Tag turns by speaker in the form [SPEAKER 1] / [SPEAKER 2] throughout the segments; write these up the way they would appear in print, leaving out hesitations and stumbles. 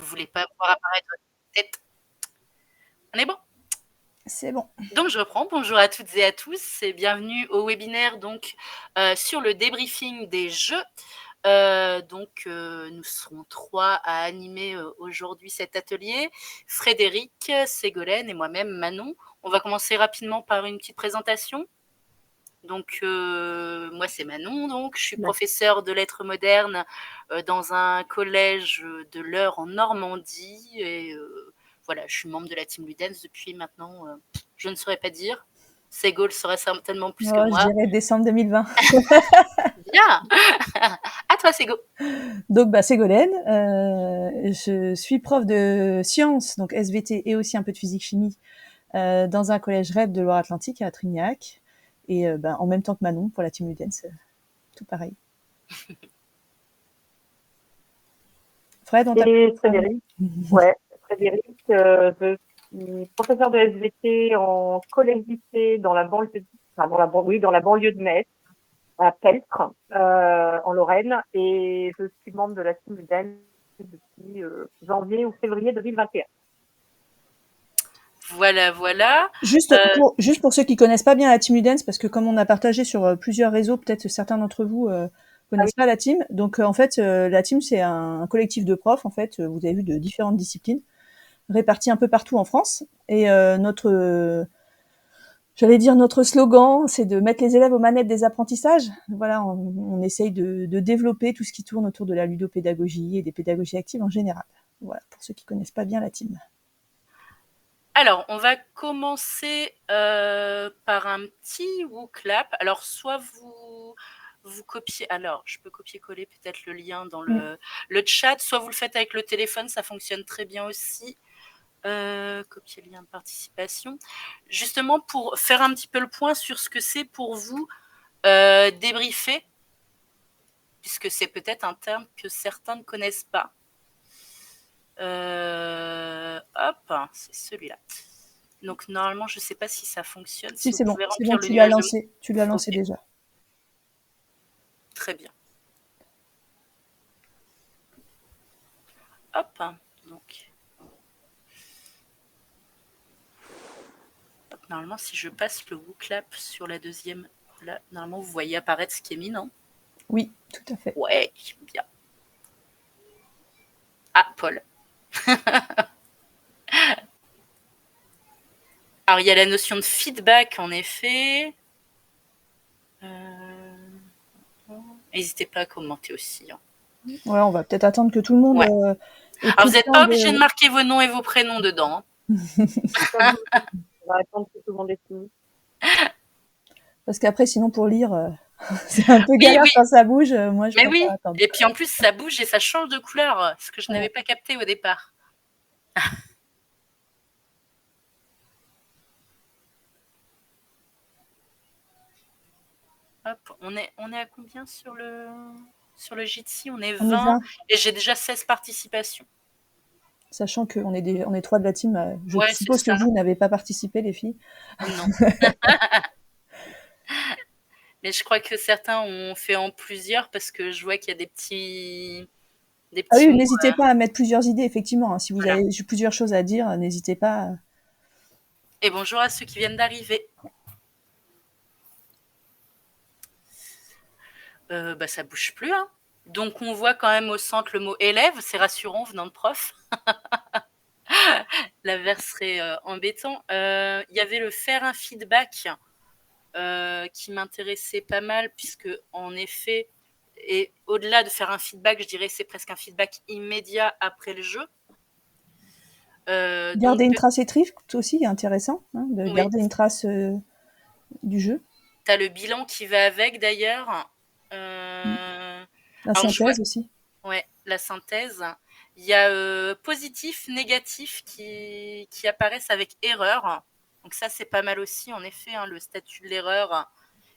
[SPEAKER 1] voulez pas voir apparaître votre tête? On est bon?
[SPEAKER 2] C'est bon.
[SPEAKER 1] Donc je reprends. Bonjour à toutes et à tous et bienvenue au webinaire sur le débriefing des jeux. Nous serons 3 à animer aujourd'hui cet atelier. Frédéric, Ségolène et moi-même, Manon. On va commencer rapidement par une petite présentation. Donc, moi, c'est Manon. Donc, je suis professeure de lettres modernes dans un collège de l'Eure en Normandie. Et voilà, je suis membre de la team Ludens depuis maintenant, je ne saurais pas dire. Ségol saurait certainement plus que moi.
[SPEAKER 2] Je dirais décembre 2020.
[SPEAKER 1] Bien. À toi, Ségo.
[SPEAKER 2] Donc, Ségolène, je suis prof de sciences, donc SVT et aussi un peu de physique-chimie, dans un collège REP de Loire-Atlantique à Trignac. Et en même temps que Manon pour la team Ludens, tout pareil. Fred, on
[SPEAKER 3] Et Frédéric, Frédéric, je suis professeur de SVT en collège-lycée dans la banlieue, dans la banlieue de Metz, à Peltre, en Lorraine, et je suis membre de la team Ludens depuis janvier ou février 2021.
[SPEAKER 1] Voilà.
[SPEAKER 2] Juste pour ceux qui connaissent pas bien la team Ludens, parce que comme on a partagé sur plusieurs réseaux, peut-être certains d'entre vous connaissent pas la team. Donc en fait, la team c'est un collectif de profs. En fait, vous avez vu de différentes disciplines réparties un peu partout en France. Et notre slogan, c'est de mettre les élèves aux manettes des apprentissages. Voilà, on essaye de développer tout ce qui tourne autour de la ludopédagogie et des pédagogies actives en général. Voilà, pour ceux qui connaissent pas bien la team.
[SPEAKER 1] Alors, on va commencer par un petit WooClap. Alors, soit vous copiez, alors je peux copier-coller peut-être le lien dans le chat, soit vous le faites avec le téléphone, ça fonctionne très bien aussi. Copier le lien de participation. Justement, pour faire un petit peu le point sur ce que c'est pour vous débriefer, puisque c'est peut-être un terme que certains ne connaissent pas. Hop, c'est celui-là. Donc normalement, je ne sais pas si ça fonctionne.
[SPEAKER 2] Si, c'est bon,
[SPEAKER 1] tu l'as
[SPEAKER 2] lancé. Tu l'as lancé déjà.
[SPEAKER 1] Très bien. Hop, donc. Hop, normalement, si je passe le WooClap sur la deuxième, là, normalement, vous voyez apparaître ce qui est mis, non?
[SPEAKER 2] Oui, tout à fait.
[SPEAKER 1] Ouais, bien. Ah, Paul. Alors, il y a la notion de feedback, en effet. N'hésitez pas à commenter aussi. Hein.
[SPEAKER 2] Ouais, on va peut-être attendre que tout le monde.
[SPEAKER 1] Alors, vous n'êtes pas obligé de marquer vos noms et vos prénoms dedans.
[SPEAKER 3] On va attendre que tout le monde ait fini.
[SPEAKER 2] Parce qu'après, sinon, pour lire, c'est un peu galère quand ça bouge. Moi, je
[SPEAKER 1] préfère attendre. Et puis en plus, ça bouge et ça change de couleur, ce que je n'avais pas capté au départ. Hop, on est à combien sur le Jitsi? On est 20 et j'ai déjà 16 participations.
[SPEAKER 2] Sachant qu'on est 3 de la team, je suppose que vous n'avez pas participé, les filles.
[SPEAKER 1] Non. Mais je crois que certains ont fait en plusieurs parce que je vois qu'il y a des petits
[SPEAKER 2] ah oui, n'hésitez pas à mettre plusieurs idées, effectivement. Hein. Si vous avez plusieurs choses à dire, n'hésitez pas.
[SPEAKER 1] Et bonjour à ceux qui viennent d'arriver. Ça bouge plus. Hein. Donc, on voit quand même au centre le mot élève. C'est rassurant venant de prof. L'inverse serait embêtant. Il y avait le faire un feedback qui m'intéressait pas mal puisque, en effet, et au-delà de faire un feedback, je dirais c'est presque un feedback immédiat après le jeu.
[SPEAKER 2] Garder une trace écrite aussi, intéressant, hein, de garder une trace du jeu.
[SPEAKER 1] Tu as le bilan qui va avec d'ailleurs.
[SPEAKER 2] La synthèse aussi.
[SPEAKER 1] Ouais, la synthèse. Il y a positif, négatif qui apparaissent avec erreur. Donc ça, c'est pas mal aussi, en effet, hein, le statut de l'erreur.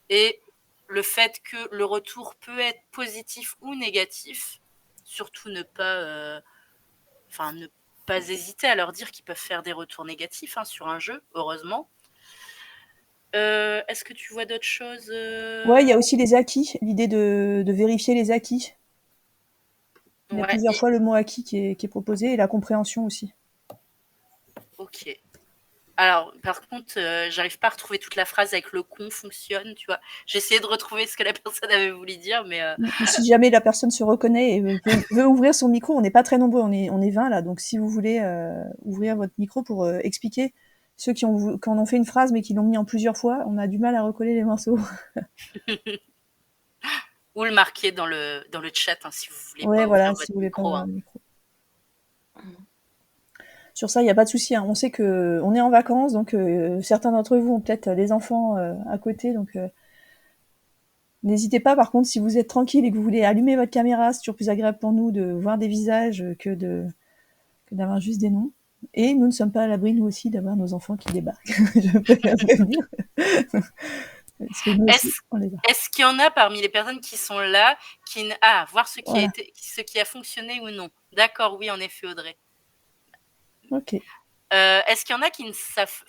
[SPEAKER 1] Et le fait que le retour peut être positif ou négatif. Surtout ne pas hésiter à leur dire qu'ils peuvent faire des retours négatifs sur un jeu, heureusement. Est-ce que tu vois d'autres choses
[SPEAKER 2] Ouais, il y a aussi les acquis, l'idée de vérifier les acquis. Il y a
[SPEAKER 1] Ouais,
[SPEAKER 2] plusieurs fois le mot acquis qui est proposé et la compréhension aussi.
[SPEAKER 1] ok. Alors, par contre, j'arrive pas à retrouver toute la phrase avec le con fonctionne, tu vois. J'ai essayé de retrouver ce que la personne avait voulu dire, mais
[SPEAKER 2] Si jamais la personne se reconnaît et veut ouvrir son micro, on n'est pas très nombreux, on est 20 là, donc si vous voulez ouvrir votre micro pour expliquer ceux qui en ont fait une phrase mais qui l'ont mis en plusieurs fois, on a du mal à recoller les morceaux.
[SPEAKER 1] ou le marquer dans le chat hein, si vous voulez
[SPEAKER 2] Ouais,
[SPEAKER 1] pas ouvrir
[SPEAKER 2] voilà, si
[SPEAKER 1] votre
[SPEAKER 2] vous voulez pas
[SPEAKER 1] micro.
[SPEAKER 2] ouvrir
[SPEAKER 1] Hein.
[SPEAKER 2] le micro. Sur ça, il n'y a pas de souci. Hein. On sait que on est en vacances, donc certains d'entre vous ont peut-être des enfants à côté, donc n'hésitez pas. Par contre, si vous êtes tranquille et que vous voulez allumer votre caméra, c'est toujours plus agréable pour nous de voir des visages que d'avoir juste des noms. Et nous ne sommes pas à l'abri, nous aussi, d'avoir nos enfants qui débarquent. Je peux bien prévenir. Parce que nous aussi, on les a.
[SPEAKER 1] Est-ce qu'il y en a parmi les personnes qui sont là voir ce qui,
[SPEAKER 2] Voilà.
[SPEAKER 1] ce qui a fonctionné ou non? D'accord, oui, en effet, Audrey.
[SPEAKER 2] Ok.
[SPEAKER 1] Est-ce qu'il y en a qui ne savent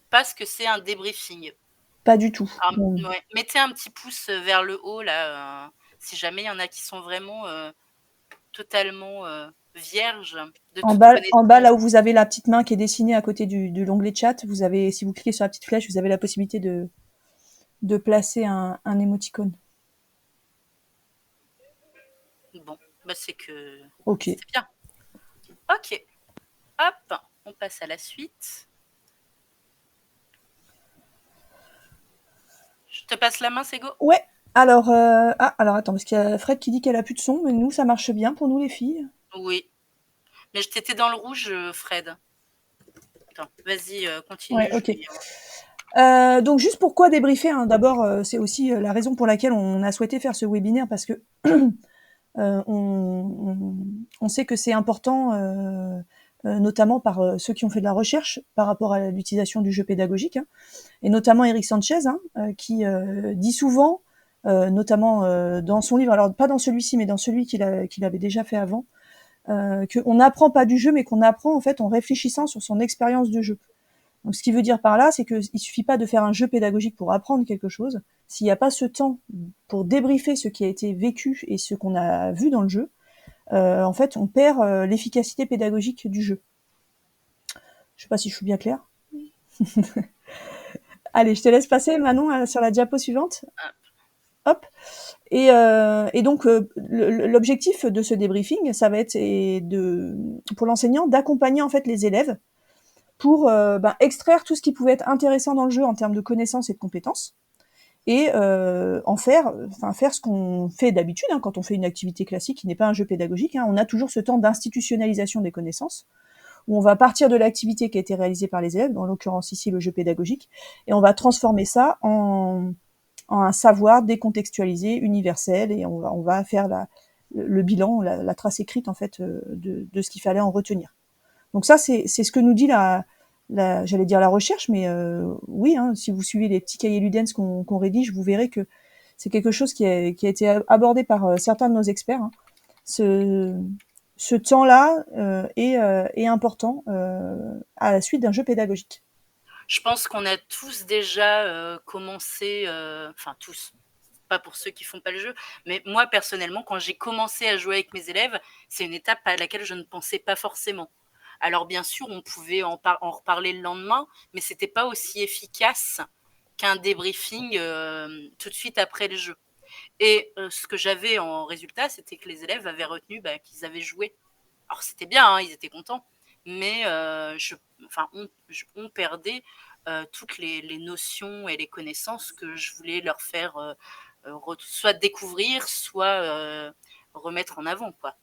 [SPEAKER 1] pas ce que c'est un débriefing?
[SPEAKER 2] Pas du tout.
[SPEAKER 1] Alors,
[SPEAKER 2] Bon.
[SPEAKER 1] ouais, mettez un petit pouce vers le haut, là, si jamais il y en a qui sont vraiment totalement vierges de toute
[SPEAKER 2] En bas,
[SPEAKER 1] connaissance.
[SPEAKER 2] là où vous avez la petite main qui est dessinée à côté de l'onglet chat, vous avez, si vous cliquez sur la petite flèche, vous avez la possibilité de placer un émoticône.
[SPEAKER 1] Bon, bah c'est que
[SPEAKER 2] Ok.
[SPEAKER 1] c'est bien. Ok, hop, on passe à la suite. Je te passe la main, Sego?
[SPEAKER 2] Ouais. Alors, alors attends, parce qu'il y a Fred qui dit qu'elle a plus de son, mais nous, ça marche bien pour nous, les filles.
[SPEAKER 1] Oui. Mais je t'étais dans le rouge, Fred. Attends, vas-y, continue.
[SPEAKER 2] Ouais, ok. Donc juste pourquoi débriefer hein. D'abord, c'est aussi la raison pour laquelle on a souhaité faire ce webinaire parce que on sait que c'est important, notamment par ceux qui ont fait de la recherche par rapport à l'utilisation du jeu pédagogique, hein, et notamment Eric Sanchez, hein, qui dit souvent, notamment dans son livre, alors pas dans celui-ci, mais dans celui qu'il avait déjà fait avant, qu'on n'apprend pas du jeu, mais qu'on apprend en fait en réfléchissant sur son expérience de jeu. Donc, ce qui veut dire par là, c'est qu'il suffit pas de faire un jeu pédagogique pour apprendre quelque chose. S'il n'y a pas ce temps pour débriefer ce qui a été vécu et ce qu'on a vu dans le jeu, en fait, on perd l'efficacité pédagogique du jeu. Je sais pas si je suis bien claire. Allez, je te laisse passer, Manon, sur la diapo suivante. Hop. Et donc, l'objectif de ce débriefing, ça va être pour l'enseignant d'accompagner en fait les élèves pour extraire tout ce qui pouvait être intéressant dans le jeu en termes de connaissances et de compétences, et faire ce qu'on fait d'habitude hein, quand on fait une activité classique qui n'est pas un jeu pédagogique. Hein, on a toujours ce temps d'institutionnalisation des connaissances, où on va partir de l'activité qui a été réalisée par les élèves, en l'occurrence ici le jeu pédagogique, et on va transformer ça en un savoir décontextualisé, universel, et on va faire le bilan, la trace écrite en fait de ce qu'il fallait en retenir. Donc ça, c'est ce que nous dit j'allais dire la recherche, mais oui, hein, si vous suivez les petits cahiers Ludens qu'on rédige, vous verrez que c'est quelque chose qui a été abordé par certains de nos experts. Hein. Ce temps-là est important à la suite d'un jeu pédagogique.
[SPEAKER 1] Je pense qu'on a tous déjà commencé, enfin tous, pas pour ceux qui font pas le jeu, mais moi personnellement, quand j'ai commencé à jouer avec mes élèves, c'est une étape à laquelle je ne pensais pas forcément. Alors bien sûr, on pouvait en reparler le lendemain, mais c'était pas aussi efficace qu'un débriefing tout de suite après le jeu. Et ce que j'avais en résultat, c'était que les élèves avaient retenu qu'ils avaient joué. Alors c'était bien, hein, ils étaient contents, mais on perdait toutes les notions et les connaissances que je voulais leur faire soit découvrir, soit remettre en avant, quoi.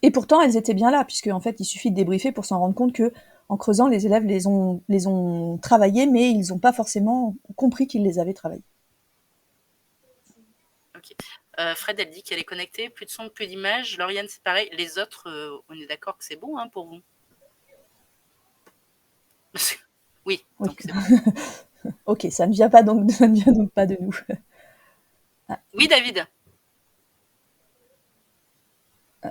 [SPEAKER 2] Et pourtant, elles étaient bien là, puisque en fait, il suffit de débriefer pour s'en rendre compte que, en creusant, les élèves les ont travaillés, mais ils n'ont pas forcément compris qu'ils les avaient travaillés.
[SPEAKER 1] Ok. Fred, elle dit qu'elle est connectée, plus de son, plus d'image. Lauriane, c'est pareil. Les autres, on est d'accord que c'est bon hein, pour vous? Oui, donc c'est bon.
[SPEAKER 2] Ok, ça ne vient donc pas de nous.
[SPEAKER 1] Oui, David.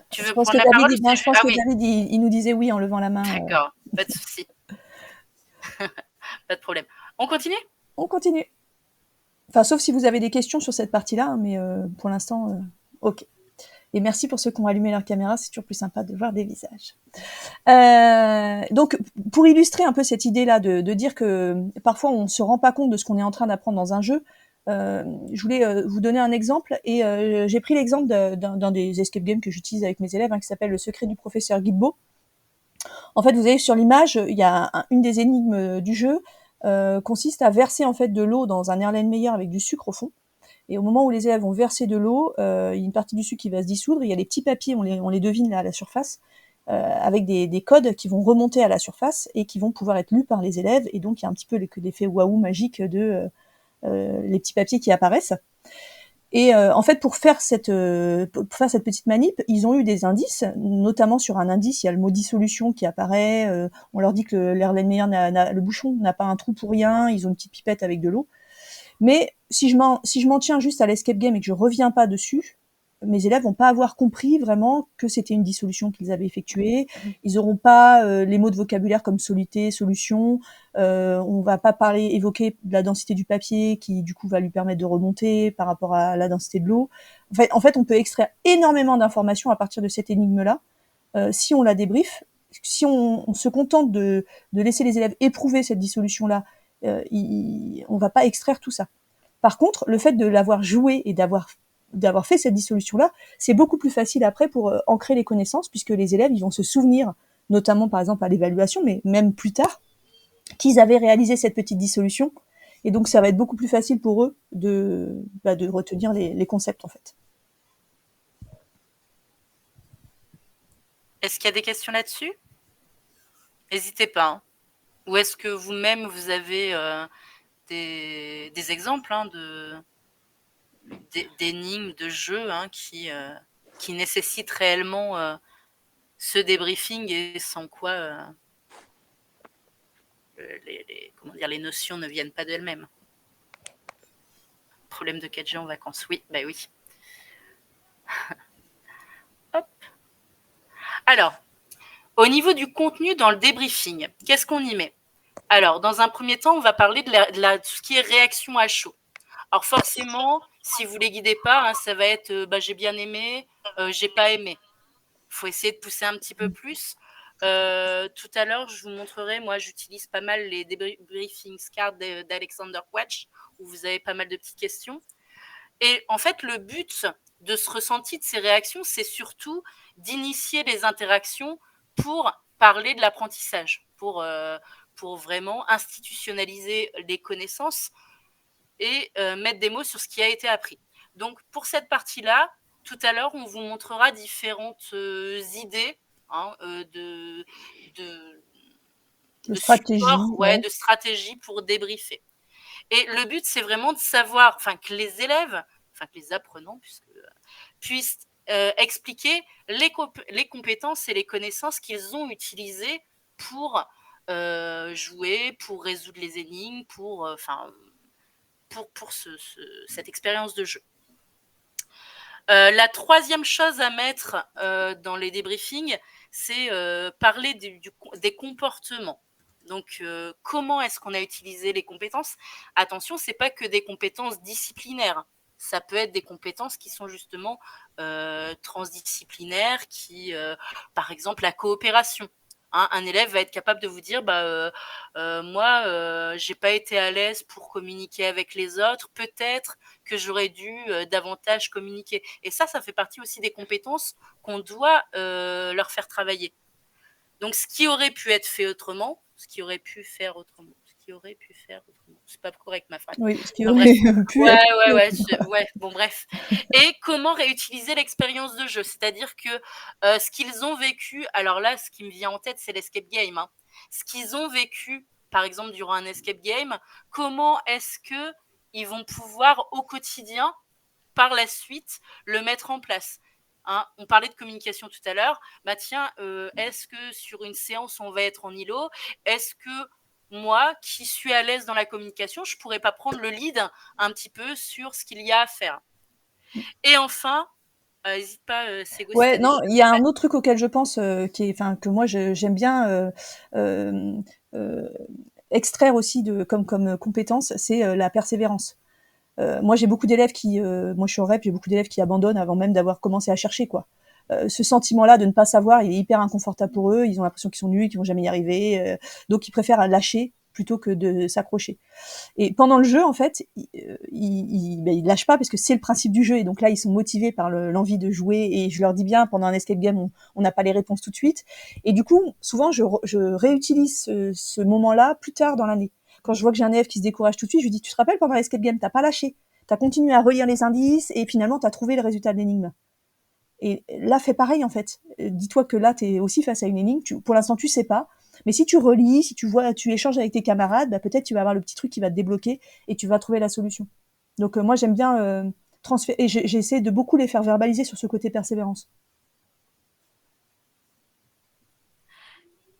[SPEAKER 1] Tu veux prendre
[SPEAKER 2] que
[SPEAKER 1] la
[SPEAKER 2] David,
[SPEAKER 1] parole?
[SPEAKER 2] je pense que David, il nous disait oui en levant la main.
[SPEAKER 1] D'accord, pas de souci. Pas de problème. On continue?
[SPEAKER 2] On continue. Enfin, sauf si vous avez des questions sur cette partie-là, mais pour l'instant, ok. Et merci pour ceux qui ont allumé leur caméra, c'est toujours plus sympa de voir des visages. Donc, pour illustrer un peu cette idée-là de dire que parfois on se rend pas compte de ce qu'on est en train d'apprendre dans un jeu, je voulais vous donner un exemple et j'ai pris l'exemple d'un des escape games que j'utilise avec mes élèves qui s'appelle Le secret du professeur Gilbo. En fait, vous avez sur l'image, il y a une des énigmes du jeu consiste à verser en fait de l'eau dans un Erlenmeyer avec du sucre au fond. Et au moment où les élèves vont verser de l'eau, il y a une partie du sucre qui va se dissoudre. Il y a les petits papiers, on les devine là à la surface, avec des codes qui vont remonter à la surface et qui vont pouvoir être lus par les élèves. Et donc il y a un petit peu l'effet waouh magique de les petits papiers qui apparaissent. Et en fait, pour faire cette petite manip, ils ont eu des indices, notamment sur un indice, il y a le mot dissolution qui apparaît. On leur dit que l'Erlenmeyer le bouchon n'a pas un trou pour rien. Ils ont une petite pipette avec de l'eau. Mais si je m'en tiens juste à l'escape game et que je reviens pas dessus, mes élèves vont pas avoir compris vraiment que c'était une dissolution qu'ils avaient effectuée. Ils auront pas les mots de vocabulaire comme soluté, solution. On va pas évoquer de la densité du papier qui du coup va lui permettre de remonter par rapport à la densité de l'eau. En fait, on peut extraire énormément d'informations à partir de cette énigme-là si on la débrief. Si on se contente de laisser les élèves éprouver cette dissolution-là, on va pas extraire tout ça. Par contre, le fait de l'avoir joué et d'avoir fait cette dissolution-là, c'est beaucoup plus facile après pour ancrer les connaissances, puisque les élèves, ils vont se souvenir, notamment par exemple à l'évaluation, mais même plus tard, qu'ils avaient réalisé cette petite dissolution. Et donc, ça va être beaucoup plus facile pour eux de retenir les concepts, en fait.
[SPEAKER 1] Est-ce qu'il y a des questions là-dessus? N'hésitez pas. Hein. Ou est-ce que vous-même, vous avez des exemples d'énigmes, de jeux qui nécessitent réellement ce débriefing et sans quoi les notions ne viennent pas d'elles-mêmes. Problème de 4G en vacances. Oui, bah oui. Hop. Alors, au niveau du contenu dans le débriefing, qu'est-ce qu'on y met? Alors, dans un premier temps, on va parler de tout ce qui est réaction à chaud. Alors forcément, si vous les guidez pas, ça va être j'ai bien aimé, j'ai pas aimé. Il faut essayer de pousser un petit peu plus. Tout à l'heure, je vous montrerai, moi j'utilise pas mal les debriefing cards d'Alexander Quach, où vous avez pas mal de petites questions. Et en fait, le but de ce ressenti, de ces réactions, c'est surtout d'initier les interactions pour parler de l'apprentissage, pour vraiment institutionnaliser les connaissances et mettre des mots sur ce qui a été appris. Donc, pour cette partie-là, tout à l'heure, on vous montrera différentes idées de
[SPEAKER 2] stratégie,
[SPEAKER 1] support, de stratégie pour débriefer. Et le but, c'est vraiment de savoir, que les élèves, que les apprenants puissent expliquer les compétences et les connaissances qu'ils ont utilisées pour jouer, pour résoudre les énigmes, pour cette expérience de jeu. La troisième chose à mettre dans les débriefings, c'est parler des comportements. Donc, comment est-ce qu'on a utilisé les compétences? Attention, ce n'est pas que des compétences disciplinaires. Ça peut être des compétences qui sont justement transdisciplinaires, par exemple, la coopération. Un élève va être capable de vous dire moi, j'ai pas été à l'aise pour communiquer avec les autres. Peut-être que j'aurais dû davantage communiquer. Et ça fait partie aussi des compétences qu'on doit leur faire travailler. Donc, ce qui aurait pu être fait autrement, c'est pas correct ma phrase.
[SPEAKER 2] Oui, ce qui aurait pu être.
[SPEAKER 1] Ouais, bon bref. Et comment réutiliser l'expérience de jeu, c'est-à-dire que ce qu'ils ont vécu, alors là, ce qui me vient en tête, c'est l'escape game. Ce qu'ils ont vécu, par exemple, durant un escape game, comment est-ce que ils vont pouvoir au quotidien, par la suite, le mettre en place. On parlait de communication tout à l'heure. Est-ce que sur une séance, on va être en îlot? Est-ce que moi, qui suis à l'aise dans la communication, je ne pourrais pas prendre le lead un petit peu sur ce qu'il y a à faire? Et enfin, n'hésite pas, Ségo.
[SPEAKER 2] Ouais, non, il y a un autre truc auquel je pense, que moi j'aime bien extraire aussi comme compétence, c'est la persévérance. Moi, j'ai beaucoup d'élèves moi je suis en REP, j'ai beaucoup d'élèves qui abandonnent avant même d'avoir commencé à chercher, quoi. Ce sentiment-là de ne pas savoir, il est hyper inconfortable pour eux. Ils ont l'impression qu'ils sont nuls, qu'ils vont jamais y arriver, donc ils préfèrent lâcher plutôt que de s'accrocher. Et pendant le jeu, en fait, ils lâchent pas parce que c'est le principe du jeu. Et donc là, ils sont motivés par l'envie de jouer. Et je leur dis bien, pendant un escape game, on n'a pas les réponses tout de suite. Et du coup, souvent, je réutilise ce moment-là plus tard dans l'année. Quand je vois que j'ai un élève qui se décourage tout de suite, je lui dis, tu te rappelles, pendant l'escape game, t'as pas lâché. T'as continué à relire les indices et finalement, t'as trouvé le résultat de l'énigme. Et là, fais pareil, en fait. Dis-toi que là, t'es aussi face à une énigme. Pour l'instant, tu sais pas. Mais si tu relis, si tu vois, tu échanges avec tes camarades, bah, peut-être tu vas avoir le petit truc qui va te débloquer et tu vas trouver la solution. Donc, moi, j'aime bien transférer. Et j'essaie de beaucoup les faire verbaliser sur ce côté persévérance.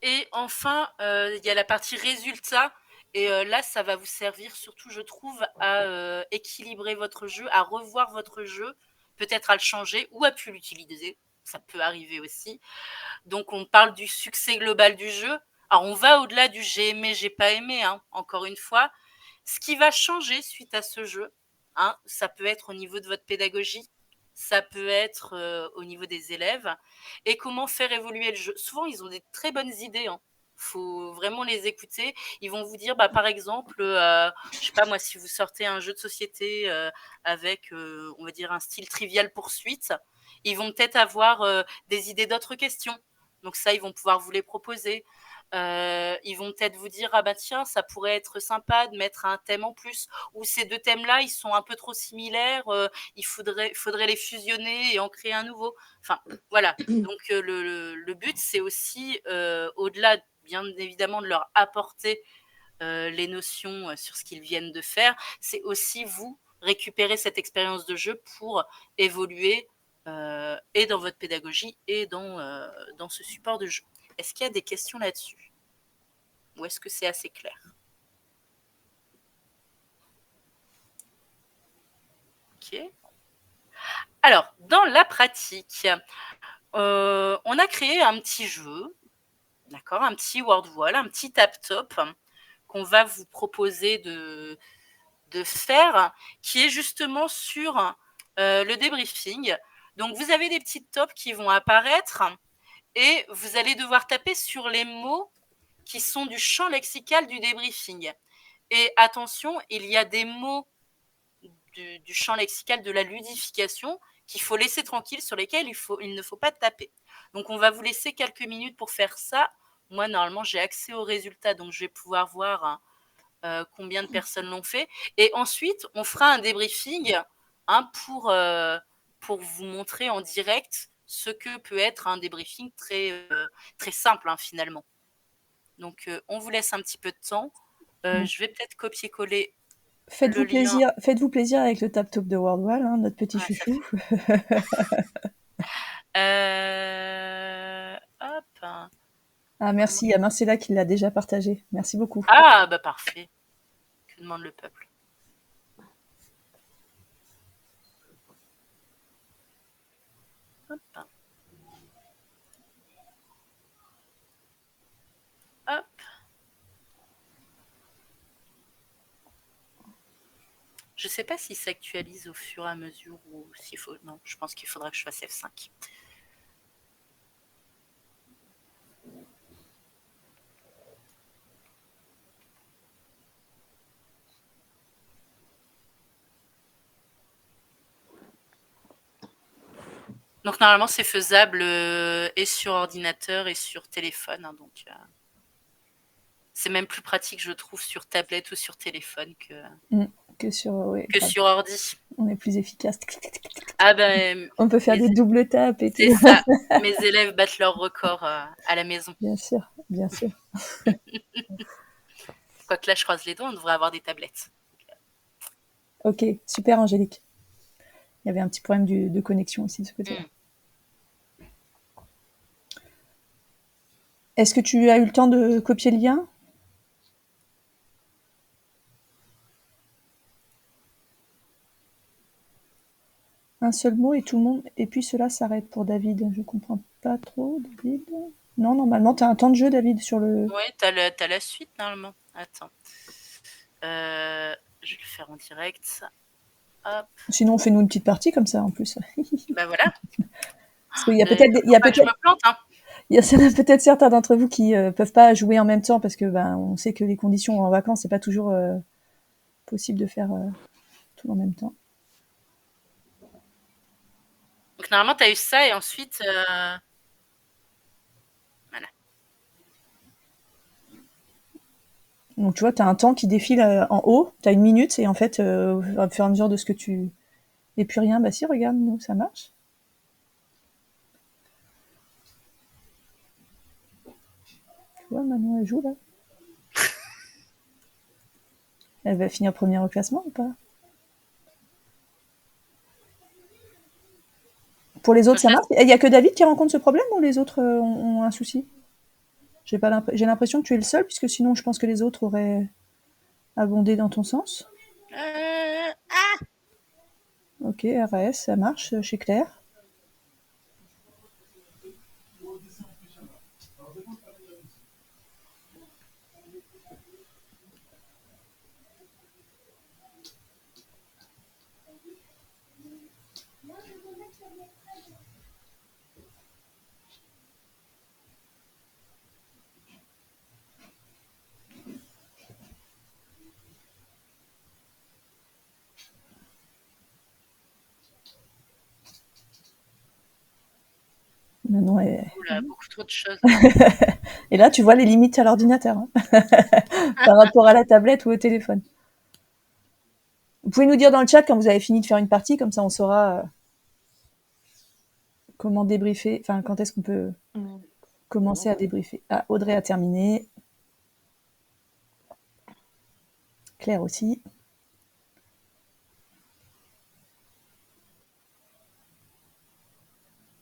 [SPEAKER 1] Et enfin, il y a la partie résultat. Et là, ça va vous servir surtout, je trouve, à équilibrer votre jeu, à revoir votre jeu, peut-être à le changer ou à plus l'utiliser. Ça peut arriver aussi. Donc, on parle du succès global du jeu. Alors, on va au-delà du j'ai aimé, j'ai pas aimé, hein, encore une fois. Ce qui va changer suite à ce jeu, hein, ça peut être au niveau de votre pédagogie, ça peut être au niveau des élèves, et comment faire évoluer le jeu. Souvent, ils ont des très bonnes idées, hein. Faut vraiment les écouter. Ils vont vous dire, bah, par exemple, je sais pas moi, si vous sortez un jeu de société avec, on va dire, un style trivial poursuite, ils vont peut-être avoir des idées d'autres questions. Donc ça, ils vont pouvoir vous les proposer. Ils vont peut-être vous dire, ah bah tiens, ça pourrait être sympa de mettre un thème en plus, ou ces deux thèmes-là, ils sont un peu trop similaires, il faudrait les fusionner et en créer un nouveau. Enfin, voilà. Donc le but, c'est aussi, au-delà, bien évidemment, de leur apporter les notions sur ce qu'ils viennent de faire, c'est aussi vous récupérer cette expérience de jeu pour évoluer et dans votre pédagogie et dans ce support de jeu. Est-ce qu'il y a des questions là-dessus? Ou est-ce que c'est assez clair? Ok. Alors, dans la pratique, on a créé un petit jeu, d'accord, un petit WordWall, un petit tap-top qu'on va vous proposer de faire, qui est justement sur le débriefing. Donc, vous avez des petites tops qui vont apparaître et vous allez devoir taper sur les mots qui sont du champ lexical du débriefing. Et attention, il y a des mots du champ lexical de la ludification qu'il faut laisser tranquille, sur lesquels il ne faut pas taper. Donc, on va vous laisser quelques minutes pour faire ça. Moi, normalement, j'ai accès aux résultats, donc je vais pouvoir voir combien de personnes l'ont fait. Et ensuite, on fera un débriefing pour vous montrer en direct ce que peut être un débriefing très simple, finalement. Donc, on vous laisse un petit peu de temps. Je vais peut-être copier-coller le lien.
[SPEAKER 2] Faites-vous plaisir avec le tap-top de WordWall, hein, notre petit chouchou.
[SPEAKER 1] Hop.
[SPEAKER 2] Ah, merci, il y a Marcella qui l'a déjà partagé. Merci beaucoup.
[SPEAKER 1] Ah, bah parfait. Que demande le peuple? Hop. Hop. Je ne sais pas si ça s'actualise au fur et à mesure ou s'il faut. Non, je pense qu'il faudra que je fasse F5. Donc normalement c'est faisable et sur ordinateur et sur téléphone. Hein, donc c'est même plus pratique, je trouve, sur tablette ou sur téléphone
[SPEAKER 2] que
[SPEAKER 1] sur ordi.
[SPEAKER 2] On est plus efficace.
[SPEAKER 1] Ah ben,
[SPEAKER 2] on peut faire des doubles tapes et tout.
[SPEAKER 1] C'est ça. Mes élèves battent leur record à la maison.
[SPEAKER 2] Bien sûr, bien sûr.
[SPEAKER 1] Quoique là, je croise les doigts, on devrait avoir des tablettes.
[SPEAKER 2] Ok, super Angélique. Il y avait un petit problème de connexion aussi de ce côté-là. Est-ce que tu as eu le temps de copier le lien? Un seul mot et tout le monde. Et puis cela s'arrête pour David. Je comprends pas trop, David. Non, normalement, tu as un temps de jeu, David, sur le.
[SPEAKER 1] Oui, t'as la suite, normalement. Attends. Je vais le faire en direct. Hop.
[SPEAKER 2] Sinon, fais-nous une petite partie comme ça en plus.
[SPEAKER 1] Bah voilà.
[SPEAKER 2] Parce qu'il y a
[SPEAKER 1] Faut
[SPEAKER 2] peut-être, il y a
[SPEAKER 1] pas que je
[SPEAKER 2] peut-être,
[SPEAKER 1] me plante, hein.
[SPEAKER 2] il y a peut-être certains d'entre vous qui peuvent pas jouer en même temps parce que on sait que les conditions en vacances c'est pas toujours possible de faire tout en même temps.
[SPEAKER 1] Donc normalement, tu as eu ça et ensuite, voilà.
[SPEAKER 2] Donc tu vois, tu as un temps qui défile en haut, tu as 1 minute et en fait, au fur et à mesure de ce que tu... Et puis rien, bah si, regarde, nous, ça marche. Tu vois, Manon, elle joue là. Elle va finir première au classement ou pas? Pour les autres, ça marche? Il y a que David qui rencontre ce problème ou les autres ont un souci? J'ai l'impression que tu es le seul, puisque sinon je pense que les autres auraient abondé dans ton sens.
[SPEAKER 1] Ah,
[SPEAKER 2] Ok, RAS, ça marche chez Claire. Manon est...
[SPEAKER 1] oula, beaucoup trop de choses.
[SPEAKER 2] Et là, tu vois les limites à l'ordinateur hein. Par rapport à la tablette ou au téléphone. Vous pouvez nous dire dans le chat quand vous avez fini de faire une partie, comme ça on saura comment débriefer, enfin quand est-ce qu'on peut commencer à débriefer. Ah, Audrey a terminé. Claire aussi.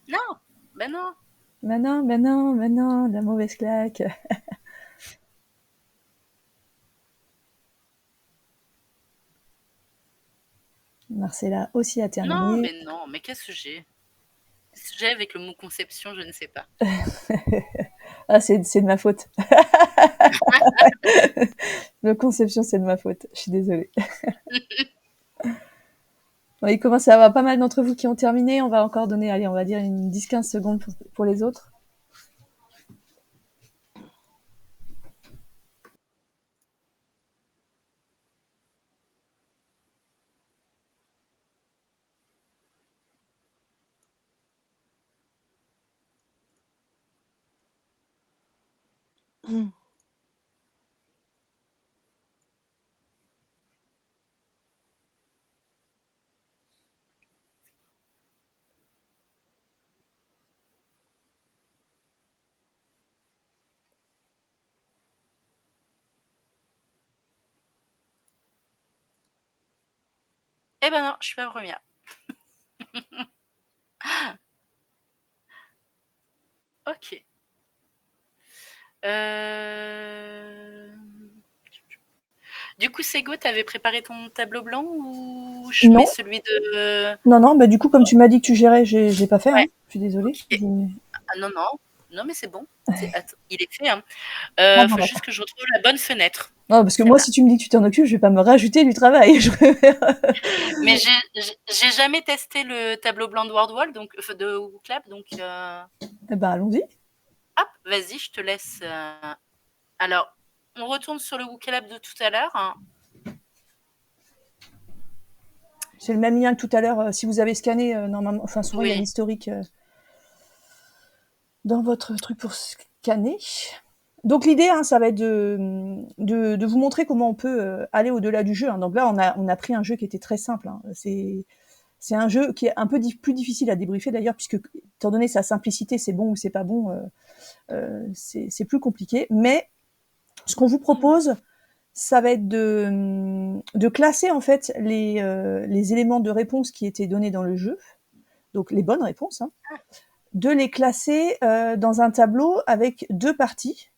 [SPEAKER 1] Non, ben non.
[SPEAKER 2] Non, la mauvaise claque. Marcella aussi a
[SPEAKER 1] Non,
[SPEAKER 2] terminé.
[SPEAKER 1] mais non, mais qu'est-ce que j'ai? Qu'est-ce que j'ai avec le mot conception, je ne sais pas.
[SPEAKER 2] Ah, c'est de ma faute. Le conception, c'est de ma faute. Je suis désolée. Bon, il commence à y avoir pas mal d'entre vous qui ont terminé. On va encore donner, allez, on va dire une 10-15 secondes pour les autres.
[SPEAKER 1] Eh ben non, je suis pas première. Ok. Du coup, Sego, t'avais préparé ton tableau blanc ou je mets
[SPEAKER 2] Non,
[SPEAKER 1] celui de...
[SPEAKER 2] non, bah du coup, comme tu m'as dit que tu gérais, j'ai pas fait, hein.
[SPEAKER 1] Ouais,
[SPEAKER 2] Je suis désolée.
[SPEAKER 1] ok. Ah non, non. Non, mais c'est bon. Attends, il est fait. Hein.
[SPEAKER 2] Ah, bon,
[SPEAKER 1] Faut juste
[SPEAKER 2] d'accord.
[SPEAKER 1] que je retrouve la bonne fenêtre.
[SPEAKER 2] Non, parce que moi,
[SPEAKER 1] Celle-là.
[SPEAKER 2] si tu me dis que tu t'en occupes, je vais pas me rajouter du travail. Je préfère...
[SPEAKER 1] Mais j'ai jamais testé le tableau blanc de WordWall, donc de WooClap, donc
[SPEAKER 2] Eh ben, allons-y.
[SPEAKER 1] hop, vas-y, je te laisse. Alors, on retourne sur le WooClap de tout à l'heure. Hein.
[SPEAKER 2] C'est le même lien que tout à l'heure. Si vous avez scanné, normalement, enfin, souvent, il y a
[SPEAKER 1] Oui.
[SPEAKER 2] l'historique dans votre truc pour scanner. Donc l'idée, hein, ça va être de vous montrer comment on peut aller au-delà du jeu. Hein. Donc là, on a pris un jeu qui était très simple. Hein. C'est un jeu qui est un peu plus difficile à débriefer d'ailleurs, puisque étant donné sa simplicité, c'est bon ou c'est pas bon, c'est plus compliqué. Mais ce qu'on vous propose, ça va être de classer en fait les éléments de réponse qui étaient donnés dans le jeu, donc les bonnes réponses, hein, de les classer dans un tableau avec 2 parties.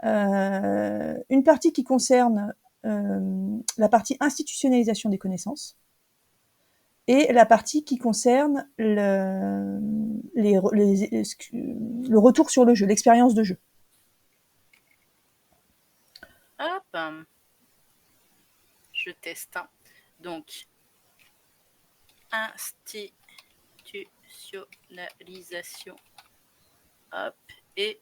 [SPEAKER 2] Une partie qui concerne la partie institutionnalisation des connaissances et la partie qui concerne le retour sur le jeu, l'expérience de jeu.
[SPEAKER 1] Hop. Je teste. Hein. Donc, institutionnalisation. Hop, et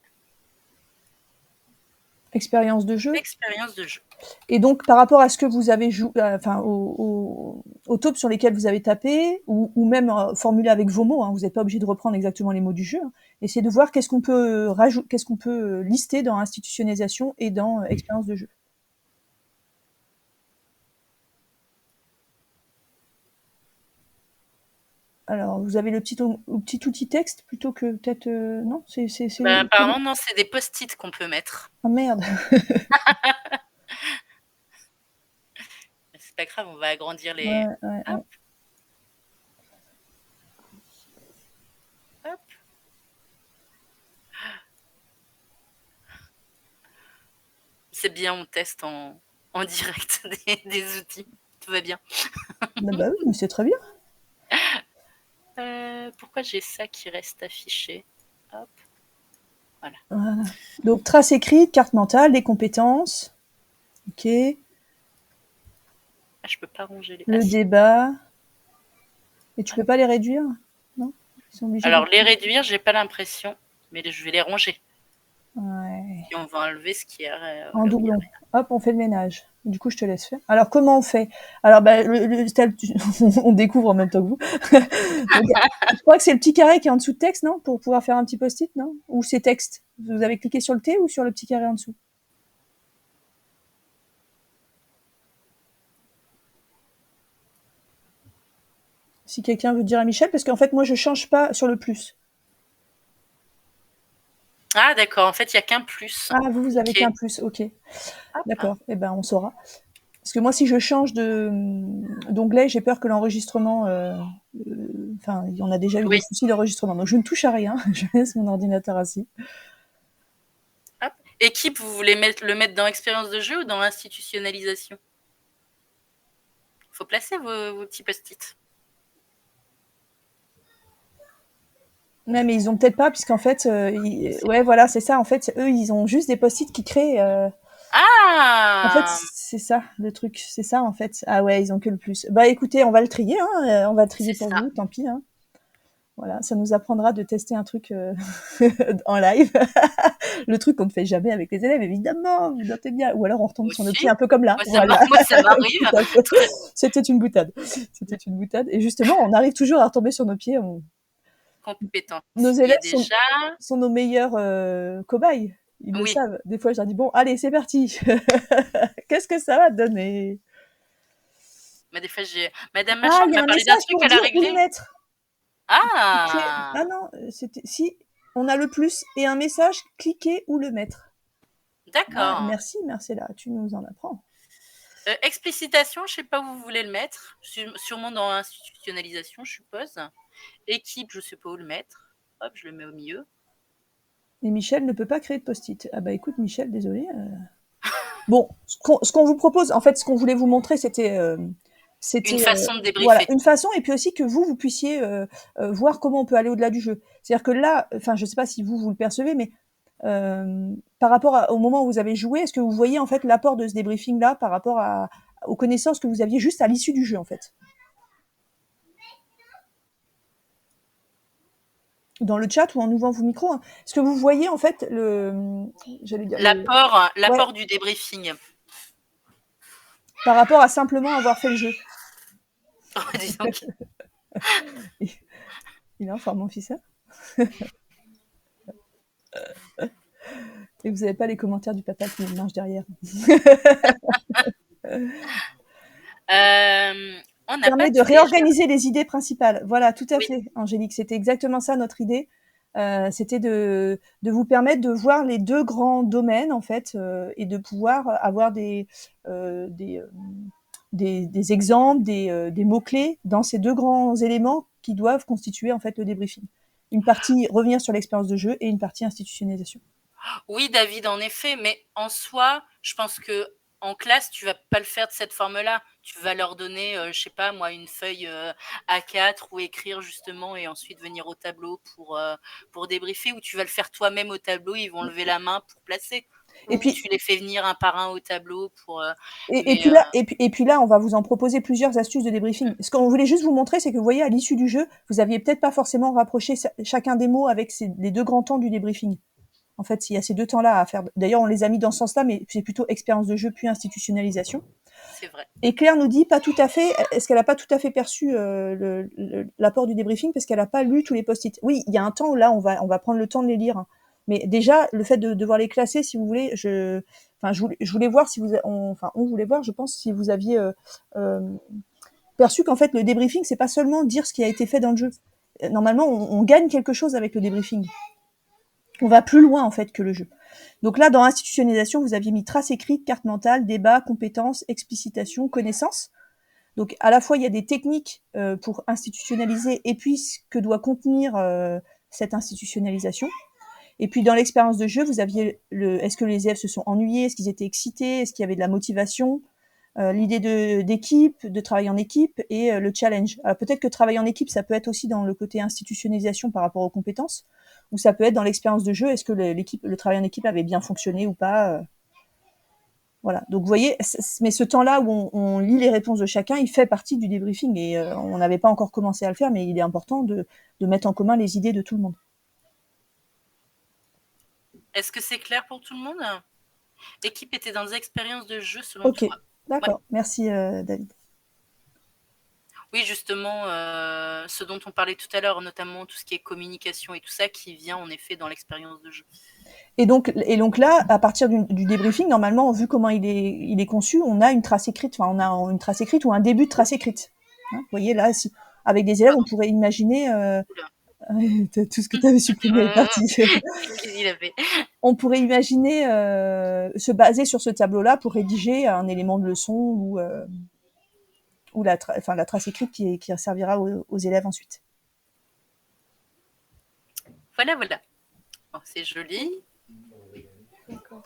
[SPEAKER 2] expérience de jeu.
[SPEAKER 1] Expérience de jeu.
[SPEAKER 2] Et donc, par rapport à ce que vous avez joué, enfin, aux taupes sur lesquelles vous avez tapé, ou même formulé avec vos mots, hein, vous n'êtes pas obligé de reprendre exactement les mots du jeu, hein, essayez de voir qu'est-ce qu'on peut rajouter, qu'est-ce qu'on peut lister dans institutionnalisation et dans expérience de jeu. Alors, vous avez le petit outil texte plutôt que peut-être non, c'est.
[SPEAKER 1] Apparemment non, c'est des post-it qu'on peut mettre.
[SPEAKER 2] Ah merde.
[SPEAKER 1] C'est pas grave, on va agrandir les.
[SPEAKER 2] Ouais.
[SPEAKER 1] Hop. Hop. C'est bien, on teste en direct des outils. Tout va bien.
[SPEAKER 2] Bah oui, mais c'est très bien.
[SPEAKER 1] Pourquoi j'ai ça qui reste affiché? Hop. Voilà.
[SPEAKER 2] Donc, trace écrite, carte mentale, des compétences. Ok.
[SPEAKER 1] Je peux pas ranger les.
[SPEAKER 2] Le débat. Et tu peux pas les réduire? Non? Ils sont obligés.
[SPEAKER 1] Alors, les réduire, j'ai pas l'impression, mais je vais les ranger.
[SPEAKER 2] Ouais.
[SPEAKER 1] Et on va enlever ce qui est
[SPEAKER 2] en doublon. Hop, on fait le ménage. Du coup, je te laisse faire. Alors, comment on fait? Alors, on découvre en même temps que vous. Donc, je crois que c'est le petit carré qui est en dessous de texte, non? Pour pouvoir faire un petit post-it, non? Ou c'est texte? Vous avez cliqué sur le T ou sur le petit carré en dessous? Si quelqu'un veut dire à Michel, parce qu'en fait, moi, je change pas sur le plus.
[SPEAKER 1] Ah, d'accord. En fait, il n'y a qu'un plus.
[SPEAKER 2] Ah, vous avez qu'un plus. Ok. D'accord. Eh ben, on saura. Parce que moi, si je change d'onglet, j'ai peur que l'enregistrement... Enfin, on a déjà eu des soucis d'enregistrement. Donc, je ne touche à rien. Je laisse mon ordinateur assis.
[SPEAKER 1] Hop. Équipe, vous voulez le mettre dans expérience de jeu ou dans institutionnalisation? Il faut placer vos petits post-it.
[SPEAKER 2] Non, mais ils ont peut-être pas, puisqu'en fait... ouais, voilà, c'est ça. En fait, eux, ils ont juste des post-it qui créent...
[SPEAKER 1] Ah!
[SPEAKER 2] En fait, c'est ça, le truc. C'est ça, en fait. Ah ouais, ils ont que le plus. Bah, écoutez, on va le trier. Hein. On va le trier pour vous, tant pis. Hein. Voilà, ça nous apprendra de tester un truc en live. Le truc qu'on ne fait jamais avec les élèves, évidemment, vous notez bien. Ou alors on retombe sur nos pieds un peu comme là.
[SPEAKER 1] Moi, ça m'arrive.
[SPEAKER 2] C'était une boutade. C'était une boutade. Et justement, on arrive toujours à retomber sur nos pieds.
[SPEAKER 1] Compétents.
[SPEAKER 2] Nos élèves sont nos meilleurs cobayes. Ils le savent. Des fois, je leur dis, bon, allez, c'est parti. Qu'est-ce que ça va donner?
[SPEAKER 1] Mais des fois, Madame Machin m'a parlé d'un truc à la régler.
[SPEAKER 2] Ah non, si, on a le plus et un message, cliquez ou le mettre.
[SPEAKER 1] D'accord.
[SPEAKER 2] Ah, merci Marcella, tu nous en apprends.
[SPEAKER 1] Explicitation, je ne sais pas où vous voulez le mettre. Sûrement dans institutionnalisation, je suppose. Équipe, je ne sais pas où le mettre. Hop, je le mets au milieu.
[SPEAKER 2] Et Michel ne peut pas créer de post-it. Ah bah écoute Michel, désolé. Bon, ce qu'on vous propose, en fait, ce qu'on voulait vous montrer, c'était
[SPEAKER 1] une façon de débriefer.
[SPEAKER 2] Voilà, une façon, et puis aussi que vous puissiez voir comment on peut aller au-delà du jeu. C'est-à-dire que là, enfin, je ne sais pas si vous le percevez, mais par rapport au moment où vous avez joué, est-ce que vous voyez en fait l'apport de ce débriefing-là par rapport aux connaissances que vous aviez juste à l'issue du jeu, en fait? Dans le chat ou en ouvrant vos micros, hein. Est-ce que vous voyez en fait
[SPEAKER 1] l'apport du débriefing
[SPEAKER 2] par rapport à simplement avoir fait le jeu?
[SPEAKER 1] Disons
[SPEAKER 2] Il est en forme, mon fils. Et vous n'avez pas les commentaires du papa qui mange derrière. Permet de réorganiser les idées principales. Voilà, tout à fait, Angélique. C'était exactement ça notre idée. C'était de vous permettre de voir les deux grands domaines en fait et de pouvoir avoir des exemples, des mots-clés dans ces deux grands éléments qui doivent constituer en fait le débriefing. Une partie revenir sur l'expérience de jeu et une partie institutionnalisation.
[SPEAKER 1] Oui, David, en effet, mais en soi, je pense que en classe, tu vas pas le faire de cette forme-là. Tu vas leur donner, je sais pas moi, une feuille A4 ou écrire justement et ensuite venir au tableau pour débriefer, ou tu vas le faire toi-même au tableau, ils vont lever la main pour placer.
[SPEAKER 2] Et
[SPEAKER 1] Ou
[SPEAKER 2] puis,
[SPEAKER 1] tu les fais venir un par un au tableau pour.
[SPEAKER 2] et puis là, on va vous en proposer plusieurs astuces de débriefing. Ce qu'on voulait juste vous montrer, c'est que vous voyez, à l'issue du jeu, vous aviez peut-être pas forcément rapproché chacun des mots avec les 2 grands temps du débriefing. En fait, il y a ces 2 temps-là à faire. D'ailleurs, on les a mis dans ce sens-là, mais c'est plutôt expérience de jeu puis institutionnalisation.
[SPEAKER 1] C'est vrai.
[SPEAKER 2] Et Claire nous dit pas tout à fait. Est-ce qu'elle a pas tout à fait perçu l'apport du débriefing parce qu'elle a pas lu tous les post-it. Oui, il y a un temps où là, on va prendre le temps de les lire. Hein. Mais déjà, le fait de devoir les classer, si vous voulez, je voulais voir si on voulait voir, je pense, si vous aviez perçu qu'en fait, le débriefing, c'est pas seulement dire ce qui a été fait dans le jeu. Normalement, on gagne quelque chose avec le débriefing. On va plus loin, en fait, que le jeu. Donc là, dans institutionnalisation, vous aviez mis trace écrite, carte mentale, débat, compétences, explicitation, connaissance. Donc à la fois, il y a des techniques pour institutionnaliser et puis ce que doit contenir cette institutionnalisation. Et puis dans l'expérience de jeu, vous aviez est-ce que les élèves se sont ennuyés, est-ce qu'ils étaient excités, est-ce qu'il y avait de la motivation, l'idée d'équipe, de travail en équipe et le challenge. Alors peut-être que travail en équipe, ça peut être aussi dans le côté institutionnalisation par rapport aux compétences, ou ça peut être dans l'expérience de jeu, est-ce que le travail en équipe avait bien fonctionné ou pas. Voilà. Donc vous voyez, mais ce temps-là où on lit les réponses de chacun, il fait partie du débriefing et on n'avait pas encore commencé à le faire, mais il est important de mettre en commun les idées de tout le monde.
[SPEAKER 1] Est-ce que c'est clair pour tout le monde? L'équipe était dans des expériences de jeu selon toi.
[SPEAKER 2] Ok, d'accord. Ouais. Merci David.
[SPEAKER 1] Oui, justement, ce dont on parlait tout à l'heure, notamment tout ce qui est communication et tout ça, qui vient en effet dans l'expérience de jeu.
[SPEAKER 2] Et donc là, à partir du débriefing, normalement, vu comment il est conçu, on a une trace écrite, enfin, on a une trace écrite ou un début de trace écrite. Hein, vous voyez, là, avec des élèves, on pourrait imaginer... tout ce que tu avais supprimé est parti.
[SPEAKER 1] Il avait.
[SPEAKER 2] On pourrait imaginer se baser sur ce tableau-là pour rédiger un élément de leçon ou la trace écrite qui servira aux élèves ensuite.
[SPEAKER 1] Voilà. Bon, c'est joli.
[SPEAKER 3] D'accord.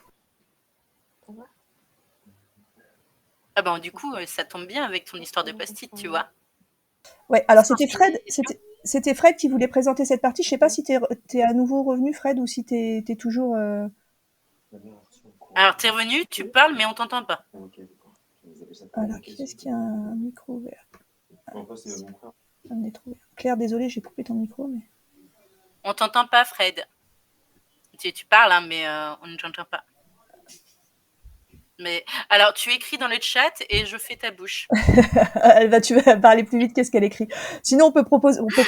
[SPEAKER 1] Ah ben du coup, ça tombe bien avec ton histoire de post-it, tu vois.
[SPEAKER 2] Ouais, alors c'était Fred qui voulait présenter cette partie. Je sais pas si t'es à nouveau revenu, Fred, ou si t'es toujours...
[SPEAKER 1] Alors, t'es revenu, tu parles, mais on t'entend pas.
[SPEAKER 2] Alors, qui est-ce qui a un micro ouvert? Claire, désolé, j'ai coupé ton micro. Mais...
[SPEAKER 1] On t'entend pas, Fred. Tu parles, hein, mais on ne t'entend pas. Mais alors, tu écris dans le chat et je fais ta bouche.
[SPEAKER 2] Tu vas parler plus vite qu'est-ce qu'elle écrit. Sinon, on peut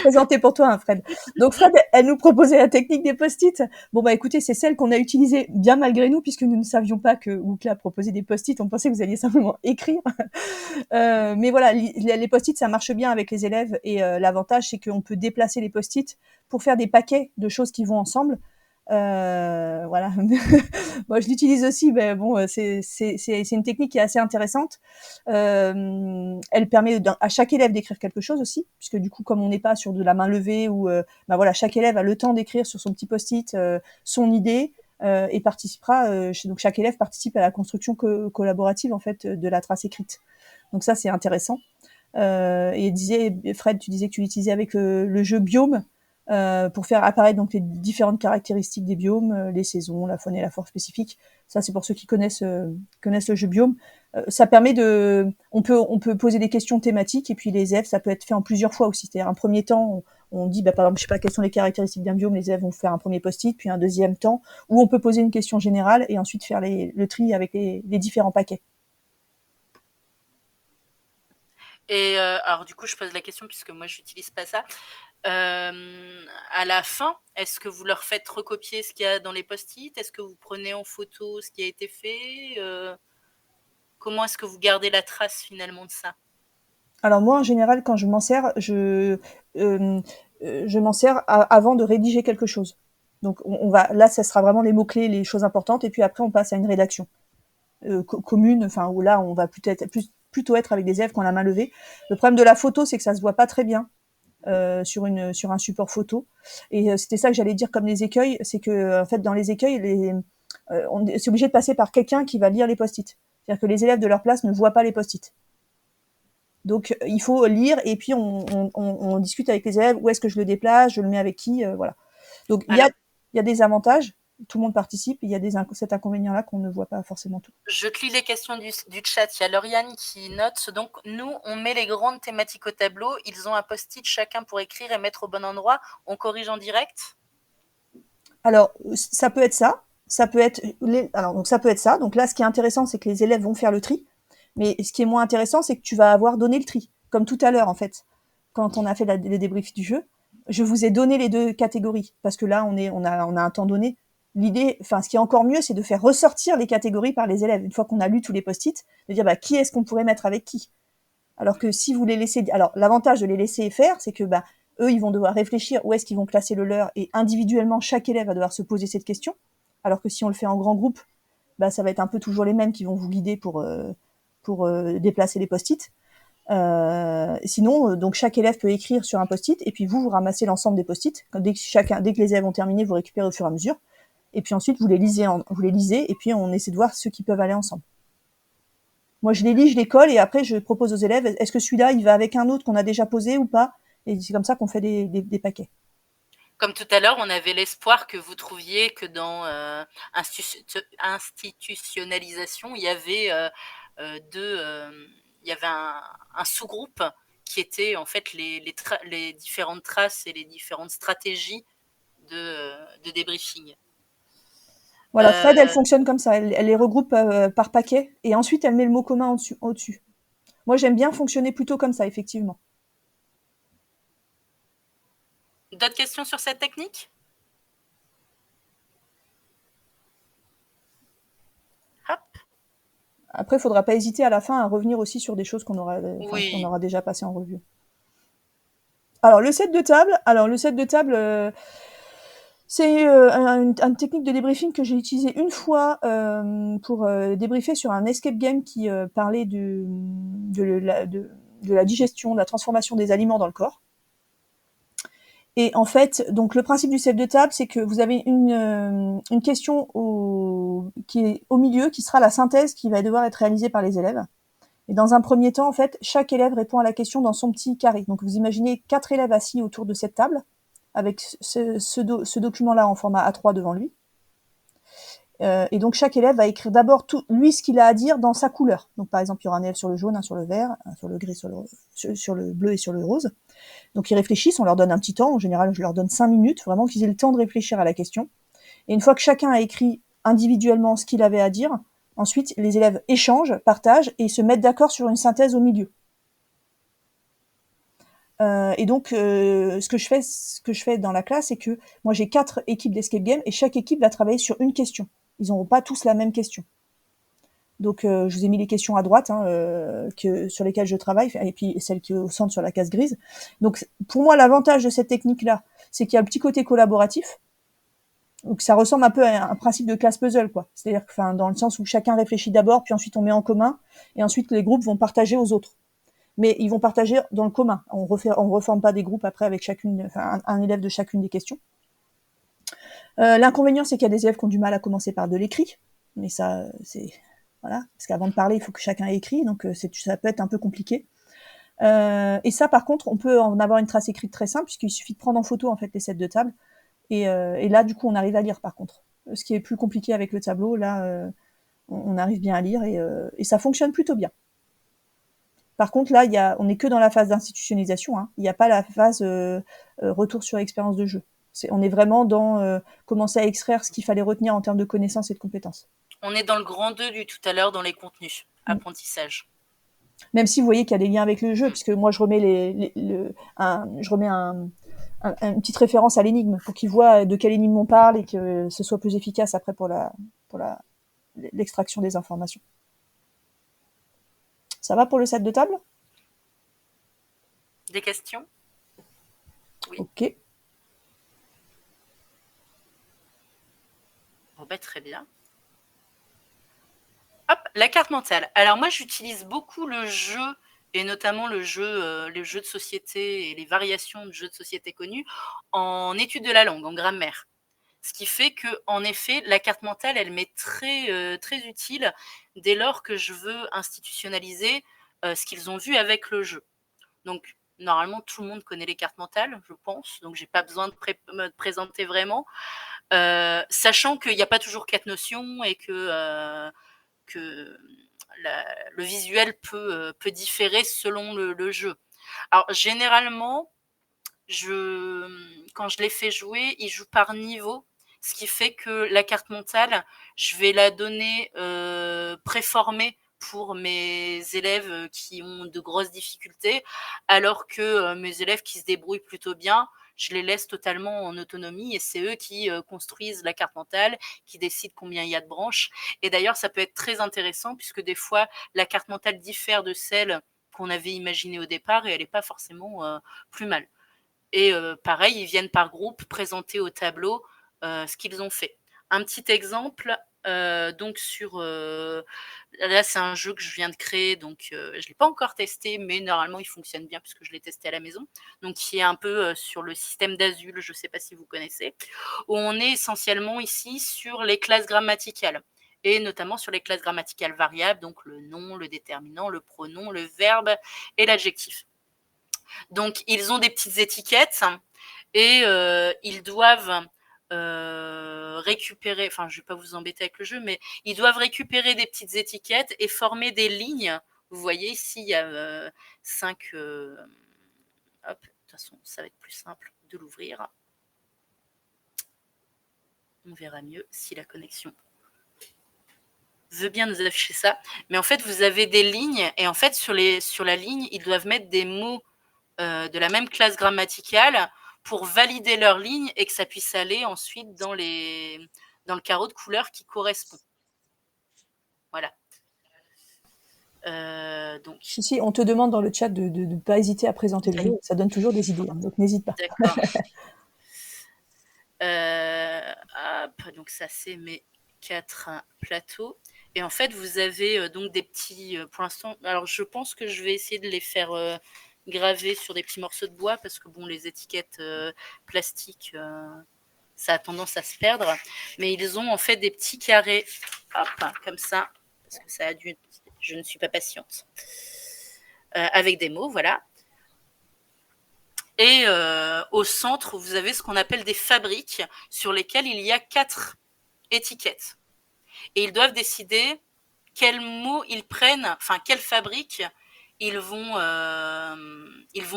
[SPEAKER 2] présenter pour toi, hein, Fred. Donc, Fred, elle nous proposait la technique des post-it. Bon, bah, écoutez, c'est celle qu'on a utilisée bien malgré nous, puisque nous ne savions pas que Oukla proposait des post-it. On pensait que vous alliez simplement écrire. Mais voilà, les post-it, ça marche bien avec les élèves. Et l'avantage, c'est qu'on peut déplacer les post-it pour faire des paquets de choses qui vont ensemble. Voilà. Moi, je l'utilise aussi, mais bon, c'est une technique qui est assez intéressante. Elle permet à chaque élève d'écrire quelque chose aussi, puisque du coup, comme on n'est pas sur de la main levée ou, voilà, chaque élève a le temps d'écrire sur son petit post-it son idée et participera. Donc, chaque élève participe à la construction collaborative en fait de la trace écrite. Donc ça, c'est intéressant. Et Fred, tu disais que tu l'utilisais avec le jeu Biome. Pour faire apparaître donc les différentes caractéristiques des biomes, les saisons, la faune et la flore spécifique. Ça, c'est pour ceux qui connaissent le jeu Biome. Ça permet on peut poser des questions thématiques et puis les élèves, ça peut être fait en plusieurs fois aussi. C'est-à-dire un premier temps, on dit, par exemple, je sais pas quelles sont les caractéristiques d'un biome, les élèves vont faire un premier post-it, puis un deuxième temps où on peut poser une question générale et ensuite faire le tri avec les différents paquets.
[SPEAKER 1] Et alors du coup, je pose la question puisque moi, je n'utilise pas ça. À la fin, est-ce que vous leur faites recopier ce qu'il y a dans les post-it? Est-ce que vous prenez en photo ce qui a été fait? Comment est-ce que vous gardez la trace finalement de ça?
[SPEAKER 2] Alors moi, en général, quand je m'en sers, je m'en sers avant de rédiger quelque chose. Donc là, ça sera vraiment les mots-clés, les choses importantes, et puis après, on passe à une rédaction commune, enfin où là, on va plutôt être avec des élèves qui ont la main levée. Le problème de la photo, c'est que ça se voit pas très bien. Sur un support photo. Et c'était ça que j'allais dire comme les écueils, c'est que en fait dans les écueils, c'est obligé de passer par quelqu'un qui va lire les post-it. C'est-à-dire que les élèves de leur place ne voient pas les post-it. Donc il faut lire et puis on discute avec les élèves, où est-ce que je le déplace, je le mets avec qui, voilà. Donc il y a des avantages. tout le monde participe. Il y a cet inconvénient-là qu'on ne voit pas forcément tout.
[SPEAKER 1] Je te lis les questions du chat. Il y a Lauriane qui note. Donc, nous, on met les grandes thématiques au tableau. Ils ont un post-it chacun pour écrire et mettre au bon endroit. On corrige en direct.
[SPEAKER 2] Alors, ça peut être ça. Ça peut être donc ça peut être ça. Donc là, ce qui est intéressant, c'est que les élèves vont faire le tri. Mais ce qui est moins intéressant, c'est que tu vas avoir donné le tri. Comme tout à l'heure, en fait. Quand on a fait les débriefs du jeu, je vous ai donné les 2 catégories. Parce que là, on a un temps donné. L'idée, enfin, ce qui est encore mieux, c'est de faire ressortir les catégories par les élèves. Une fois qu'on a lu tous les post-it, de dire, qui est-ce qu'on pourrait mettre avec qui? Alors que si vous les laissez, alors l'avantage de les laisser faire, c'est que, eux, ils vont devoir réfléchir où est-ce qu'ils vont placer le leur, et individuellement, chaque élève va devoir se poser cette question. Alors que si on le fait en grand groupe, ça va être un peu toujours les mêmes qui vont vous guider pour déplacer les post-it. Sinon, donc chaque élève peut écrire sur un post-it, et puis vous ramassez l'ensemble des post-it. Dès que les élèves ont terminé, vous récupérez au fur et à mesure. Et puis ensuite, vous les lisez, et puis on essaie de voir ceux qui peuvent aller ensemble. Moi, je les lis, je les colle, et après, je propose aux élèves, est-ce que celui-là, il va avec un autre qu'on a déjà posé ou pas? Et c'est comme ça qu'on fait des paquets.
[SPEAKER 1] Comme tout à l'heure, on avait l'espoir que vous trouviez que dans institutionnalisation, il y avait il y avait un sous-groupe qui était en fait les différentes traces et les différentes stratégies de débriefing.
[SPEAKER 2] Voilà, Fred, elle fonctionne comme ça. Elle les regroupe par paquet, et ensuite, elle met le mot commun au-dessus. Moi, j'aime bien fonctionner plutôt comme ça, effectivement.
[SPEAKER 1] D'autres questions sur cette technique? Hop.
[SPEAKER 2] Après, il ne faudra pas hésiter à la fin à revenir aussi sur des choses qu'on aura déjà passées en revue. Alors, le set de table, c'est une technique de débriefing que j'ai utilisée une fois pour débriefer sur un escape game qui parlait de la digestion, de la transformation des aliments dans le corps. Et en fait, donc le principe du set de table, c'est que vous avez une question qui est au milieu, qui sera la synthèse qui va devoir être réalisée par les élèves. Et dans un premier temps, en fait, chaque élève répond à la question dans son petit carré. Donc vous imaginez 4 élèves assis autour de cette table, avec ce document-là en format A3 devant lui. Et donc chaque élève va écrire d'abord lui ce qu'il a à dire dans sa couleur. Donc par exemple, il y aura un élève sur le jaune, un sur le vert, un sur le gris, sur le bleu et sur le rose. Donc ils réfléchissent, on leur donne un petit temps. En général, je leur donne 5 minutes, vraiment qu'ils aient le temps de réfléchir à la question. Et une fois que chacun a écrit individuellement ce qu'il avait à dire, ensuite les élèves échangent, partagent et se mettent d'accord sur une synthèse au milieu. Et donc, ce que je fais dans la classe, c'est que moi j'ai 4 équipes d'escape game, et chaque équipe va travailler sur une question. Ils n'auront pas tous la même question. Donc, je vous ai mis les questions à droite sur lesquelles je travaille, et puis celle qui est au centre sur la case grise. Donc, pour moi, l'avantage de cette technique-là, c'est qu'il y a le petit côté collaboratif. Donc, ça ressemble un peu à un principe de classe puzzle, quoi. C'est-à-dire que, dans le sens où chacun réfléchit d'abord, puis ensuite on met en commun, et ensuite les groupes vont partager aux autres. Mais ils vont partager dans le commun. On reforme pas des groupes après avec un élève de chacune des questions. L'inconvénient, c'est qu'il y a des élèves qui ont du mal à commencer par de l'écrit. Mais ça, c'est, voilà. Parce qu'avant de parler, il faut que chacun ait écrit. Donc, ça peut être un peu compliqué. Et ça, par contre, on peut en avoir une trace écrite très simple, puisqu'il suffit de prendre en photo, en fait, les sets de table. Et là, du coup, on arrive à lire, par contre. Ce qui est plus compliqué avec le tableau, là, on arrive bien à lire, et ça fonctionne plutôt bien. Par contre, là, on n'est que dans la phase d'institutionnalisation. Hein. Il n'y a pas la phase retour sur expérience de jeu. On est vraiment dans commencer à extraire ce qu'il fallait retenir en termes de connaissances et de compétences.
[SPEAKER 1] On est dans le grand 2 du tout à l'heure, dans les contenus, apprentissage.
[SPEAKER 2] Même si vous voyez qu'il y a des liens avec le jeu, puisque moi, je remets une petite référence à l'énigme pour qu'ils voient de quelle énigme on parle, et que ce soit plus efficace après pour l'extraction des informations. Ça va pour le set de table?
[SPEAKER 1] Des questions?
[SPEAKER 2] Oui. Ok.
[SPEAKER 1] Bon, très bien. Hop, la carte mentale. Alors moi, j'utilise beaucoup le jeu, et notamment les jeux de société et les variations de jeux de société connus en étude de la langue, en grammaire. Ce qui fait que, en effet, la carte mentale, elle m'est très utile dès lors que je veux institutionnaliser ce qu'ils ont vu avec le jeu. Donc, normalement, tout le monde connaît les cartes mentales, je pense, donc j'ai pas besoin de me présenter vraiment. Sachant qu'il n'y a pas toujours 4 notions et que le visuel peut différer selon le jeu. Alors, généralement, quand je les fais jouer, ils jouent par niveau, ce qui fait que la carte mentale, je vais la donner préformée pour mes élèves qui ont de grosses difficultés, alors que mes élèves qui se débrouillent plutôt bien, je les laisse totalement en autonomie et c'est eux qui construisent la carte mentale, qui décident combien il y a de branches. Et d'ailleurs, ça peut être très intéressant puisque des fois, la carte mentale diffère de celle qu'on avait imaginée au départ et elle n'est pas forcément plus mal. Et pareil, ils viennent par groupe présenter au tableau ce qu'ils ont fait. Un petit exemple, donc là c'est un jeu que je viens de créer, donc je ne l'ai pas encore testé, mais normalement il fonctionne bien puisque je l'ai testé à la maison, donc qui est un peu sur le système d'Azul, je ne sais pas si vous connaissez, où on est essentiellement ici sur les classes grammaticales et notamment sur les classes grammaticales variables, donc le nom, le déterminant, le pronom, le verbe et l'adjectif. Donc, ils ont des petites étiquettes et ils doivent récupérer, enfin, je ne vais pas vous embêter avec le jeu, mais ils doivent récupérer des petites étiquettes et former des lignes. Vous voyez ici, il y a 5... hop, de toute façon, ça va être plus simple de l'ouvrir. On verra mieux si la connexion veut bien nous afficher ça. Mais en fait, vous avez des lignes et en fait, sur la ligne, ils doivent mettre des mots de la même classe grammaticale pour valider leur ligne et que ça puisse aller ensuite dans le carreau de couleur qui correspond. Voilà. Donc.
[SPEAKER 2] Si, on te demande dans le chat de ne pas hésiter à présenter le jeu, ça donne toujours des idées, hein, donc n'hésite pas.
[SPEAKER 1] D'accord. Hop, donc ça c'est mes 4 plateaux. Et en fait, vous avez donc des petits, pour l'instant, alors je pense que je vais essayer de les faire graver sur des petits morceaux de bois parce que bon, les étiquettes plastiques, ça a tendance à se perdre. Mais ils ont en fait des petits carrés, hop, comme ça, parce que ça a dû, je ne suis pas patiente, avec des mots, voilà. Et au centre, vous avez ce qu'on appelle des fabriques sur lesquelles il y a 4 étiquettes. Et ils doivent décider quels mots ils prennent, enfin, quelle fabrique ils vont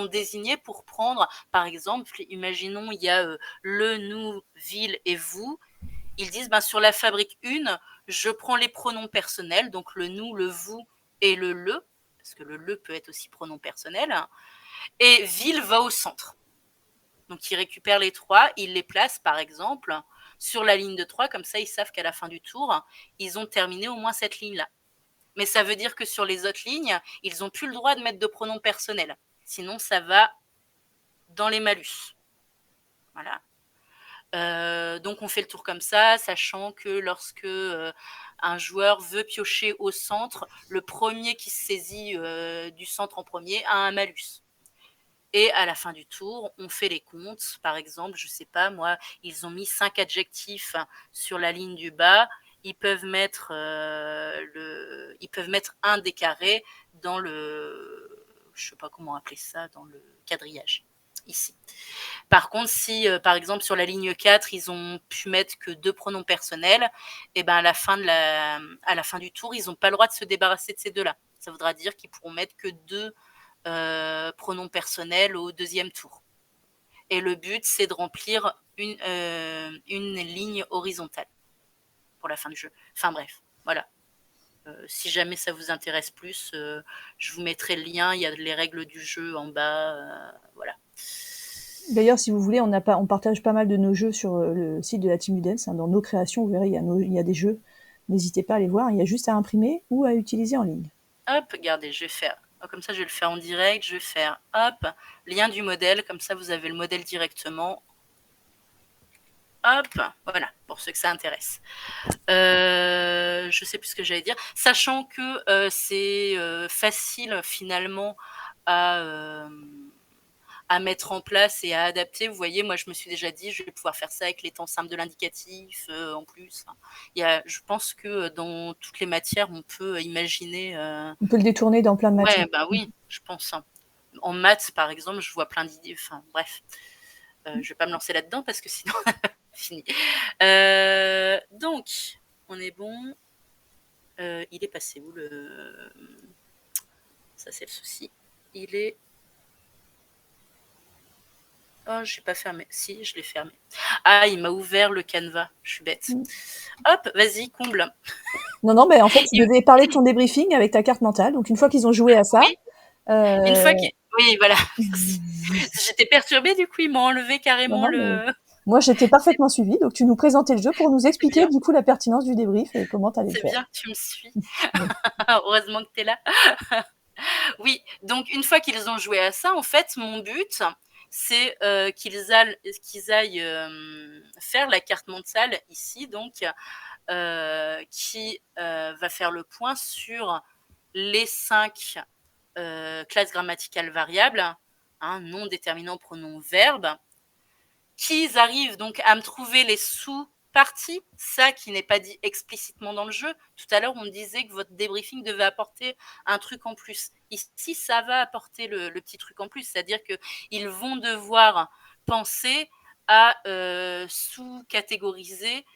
[SPEAKER 1] désigner pour prendre, par exemple, imaginons, il y a le, nous, ville et vous. Ils disent, ben, sur la fabrique 1, je prends les pronoms personnels, donc le nous, le vous et le, parce que le peut être aussi pronom personnel, et ville va au centre. Donc, ils récupèrent les 3, ils les placent, par exemple, sur la ligne de 3, comme ça, ils savent qu'à la fin du tour, ils ont terminé au moins cette ligne-là. Mais ça veut dire que sur les autres lignes, ils n'ont plus le droit de mettre de pronoms personnels. Sinon, ça va dans les malus. Voilà. Donc, on fait le tour comme ça, sachant que lorsque un joueur veut piocher au centre, le premier qui se saisit du centre en premier a un malus. Et à la fin du tour, on fait les comptes. Par exemple, je ne sais pas, moi, ils ont mis 5 adjectifs sur la ligne du bas. Ils peuvent mettre un des carrés dans le, je ne sais pas comment appeler ça, dans le quadrillage, ici. Par contre, si, par exemple, sur la ligne 4, ils ont pu mettre que 2 pronoms personnels, et ben à la fin du tour, ils n'ont pas le droit de se débarrasser de ces deux-là. Ça voudra dire qu'ils pourront mettre que 2 pronoms personnels au deuxième tour. Et le but, c'est de remplir une ligne horizontale pour la fin du jeu. Enfin bref, voilà. Si jamais ça vous intéresse plus, je vous mettrai le lien. Il y a les règles du jeu en bas. Voilà.
[SPEAKER 2] D'ailleurs, si vous voulez, on partage pas mal de nos jeux sur le site de la Team Ludens. Hein. Dans nos créations, vous verrez, il y a des jeux. N'hésitez pas à les voir. Il y a juste à imprimer ou à utiliser en ligne.
[SPEAKER 1] Hop, regardez, je vais faire. Comme ça, je vais le faire en direct. Je vais faire, hop, lien du modèle. Comme ça, vous avez le modèle directement. Hop, voilà, pour ceux que ça intéresse. Je sais plus ce que j'allais dire. Sachant que c'est facile finalement à mettre en place et à adapter. Vous voyez, moi, je me suis déjà dit, je vais pouvoir faire ça avec les temps simples de l'indicatif en plus. Je pense que dans toutes les matières, on peut imaginer...
[SPEAKER 2] On peut le détourner dans plein de matières.
[SPEAKER 1] Ouais, bah oui, je pense. En maths, par exemple, je vois plein d'idées. Enfin, bref. Je ne vais pas me lancer là-dedans parce que sinon... Fini. Donc, on est bon. Il est passé où le... Ça, c'est le souci. Il est... Oh, je n'ai pas fermé. Si, je l'ai fermé. Ah, il m'a ouvert le canevas. Je suis bête. Hop, vas-y, comble.
[SPEAKER 2] Non, mais en fait, tu devais parler de ton débriefing avec ta carte mentale. Donc, une fois qu'ils ont joué à ça,
[SPEAKER 1] Oui, une fois que... Oui, voilà. J'étais perturbée, du coup, ils m'ont enlevé carrément le...
[SPEAKER 2] Moi, j'étais parfaitement suivie. Donc, tu nous présentais le jeu pour nous expliquer, du coup, la pertinence du débrief et comment tu allais le
[SPEAKER 1] C'est
[SPEAKER 2] faire.
[SPEAKER 1] bien que tu me suis. Heureusement que tu es là. Oui, donc une fois qu'ils ont joué à ça, en fait, mon but, c'est qu'ils aillent faire la carte mentale ici, donc, qui va faire le point sur les 5 classes grammaticales variables, nom, déterminant, pronom, verbe, qu'ils arrivent donc à me trouver les sous-parties, ça qui n'est pas dit explicitement dans le jeu. Tout à l'heure, on me disait que votre débriefing devait apporter un truc en plus. Ici, ça va apporter le petit truc en plus, c'est-à-dire qu'ils vont devoir penser à sous-catégoriser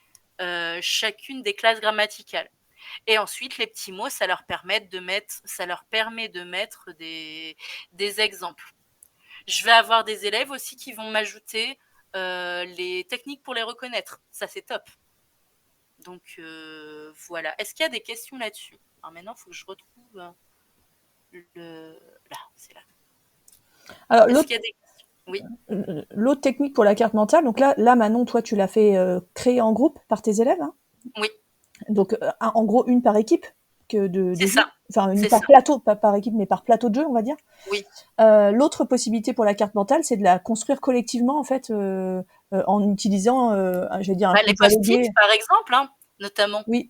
[SPEAKER 1] chacune des classes grammaticales. Et ensuite, les petits mots, ça leur permet de mettre des exemples. Je vais avoir des élèves aussi qui vont m'ajouter les techniques pour les reconnaître. Ça, c'est top. Donc, voilà. Est-ce qu'il y a des questions là-dessus? Alors maintenant, il faut que je retrouve le... Là, c'est là.
[SPEAKER 2] Alors,
[SPEAKER 1] est-ce qu'il y a des questions? Oui.
[SPEAKER 2] L'autre technique pour la carte mentale, donc là Manon, toi, tu l'as fait créer en groupe par tes élèves, hein?
[SPEAKER 1] Oui.
[SPEAKER 2] Donc, en gros, une par équipe
[SPEAKER 1] c'est ça.
[SPEAKER 2] Enfin, une par plateau, pas par équipe, mais par plateau de jeu, on va dire.
[SPEAKER 1] Oui.
[SPEAKER 2] L'autre possibilité pour la carte mentale, c'est de la construire collectivement, en fait, en utilisant, je vais dire, un
[SPEAKER 1] les post-it, par exemple, hein, notamment.
[SPEAKER 2] Oui.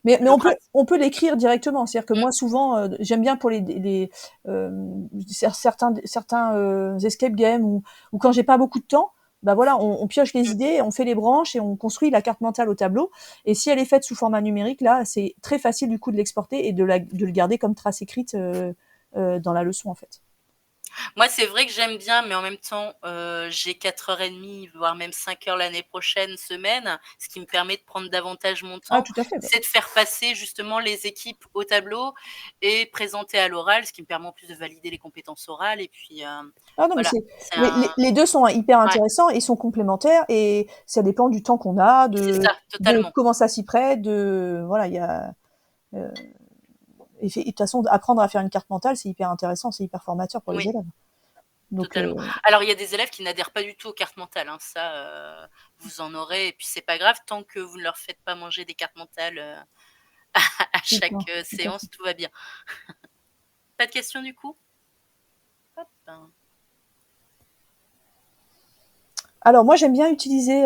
[SPEAKER 2] Mais on peut l'écrire directement. C'est-à-dire que moi, souvent, j'aime bien pour certains escape games ou quand j'ai pas beaucoup de temps, bah voilà, on pioche les idées, on fait les branches et on construit la carte mentale au tableau. Et si elle est faite sous format numérique, là, c'est très facile du coup de l'exporter et de le garder comme trace écrite dans la leçon, en fait.
[SPEAKER 1] Moi, c'est vrai que j'aime bien, mais en même temps, j'ai 4h30, voire même 5h l'année prochaine, semaine, ce qui me permet de prendre davantage mon temps.
[SPEAKER 2] Ah, tout à fait.
[SPEAKER 1] C'est de faire passer justement les équipes au tableau et présenter à l'oral, ce qui me permet en plus de valider les compétences orales. Et puis, voilà.
[SPEAKER 2] Les deux sont hyper intéressants et sont complémentaires et ça dépend du temps qu'on a, de comment ça s'y prête, voilà, il y a... Et de toute façon, apprendre à faire une carte mentale, c'est hyper intéressant, c'est hyper formateur pour les élèves.
[SPEAKER 1] Donc, totalement. Alors, il y a des élèves qui n'adhèrent pas du tout aux cartes mentales. Hein. Ça, vous en aurez. Et puis, c'est pas grave, tant que vous ne leur faites pas manger des cartes mentales à chaque séance, tout va bien. Pas de questions du coup? Hop.
[SPEAKER 2] Alors, moi, j'aime bien utiliser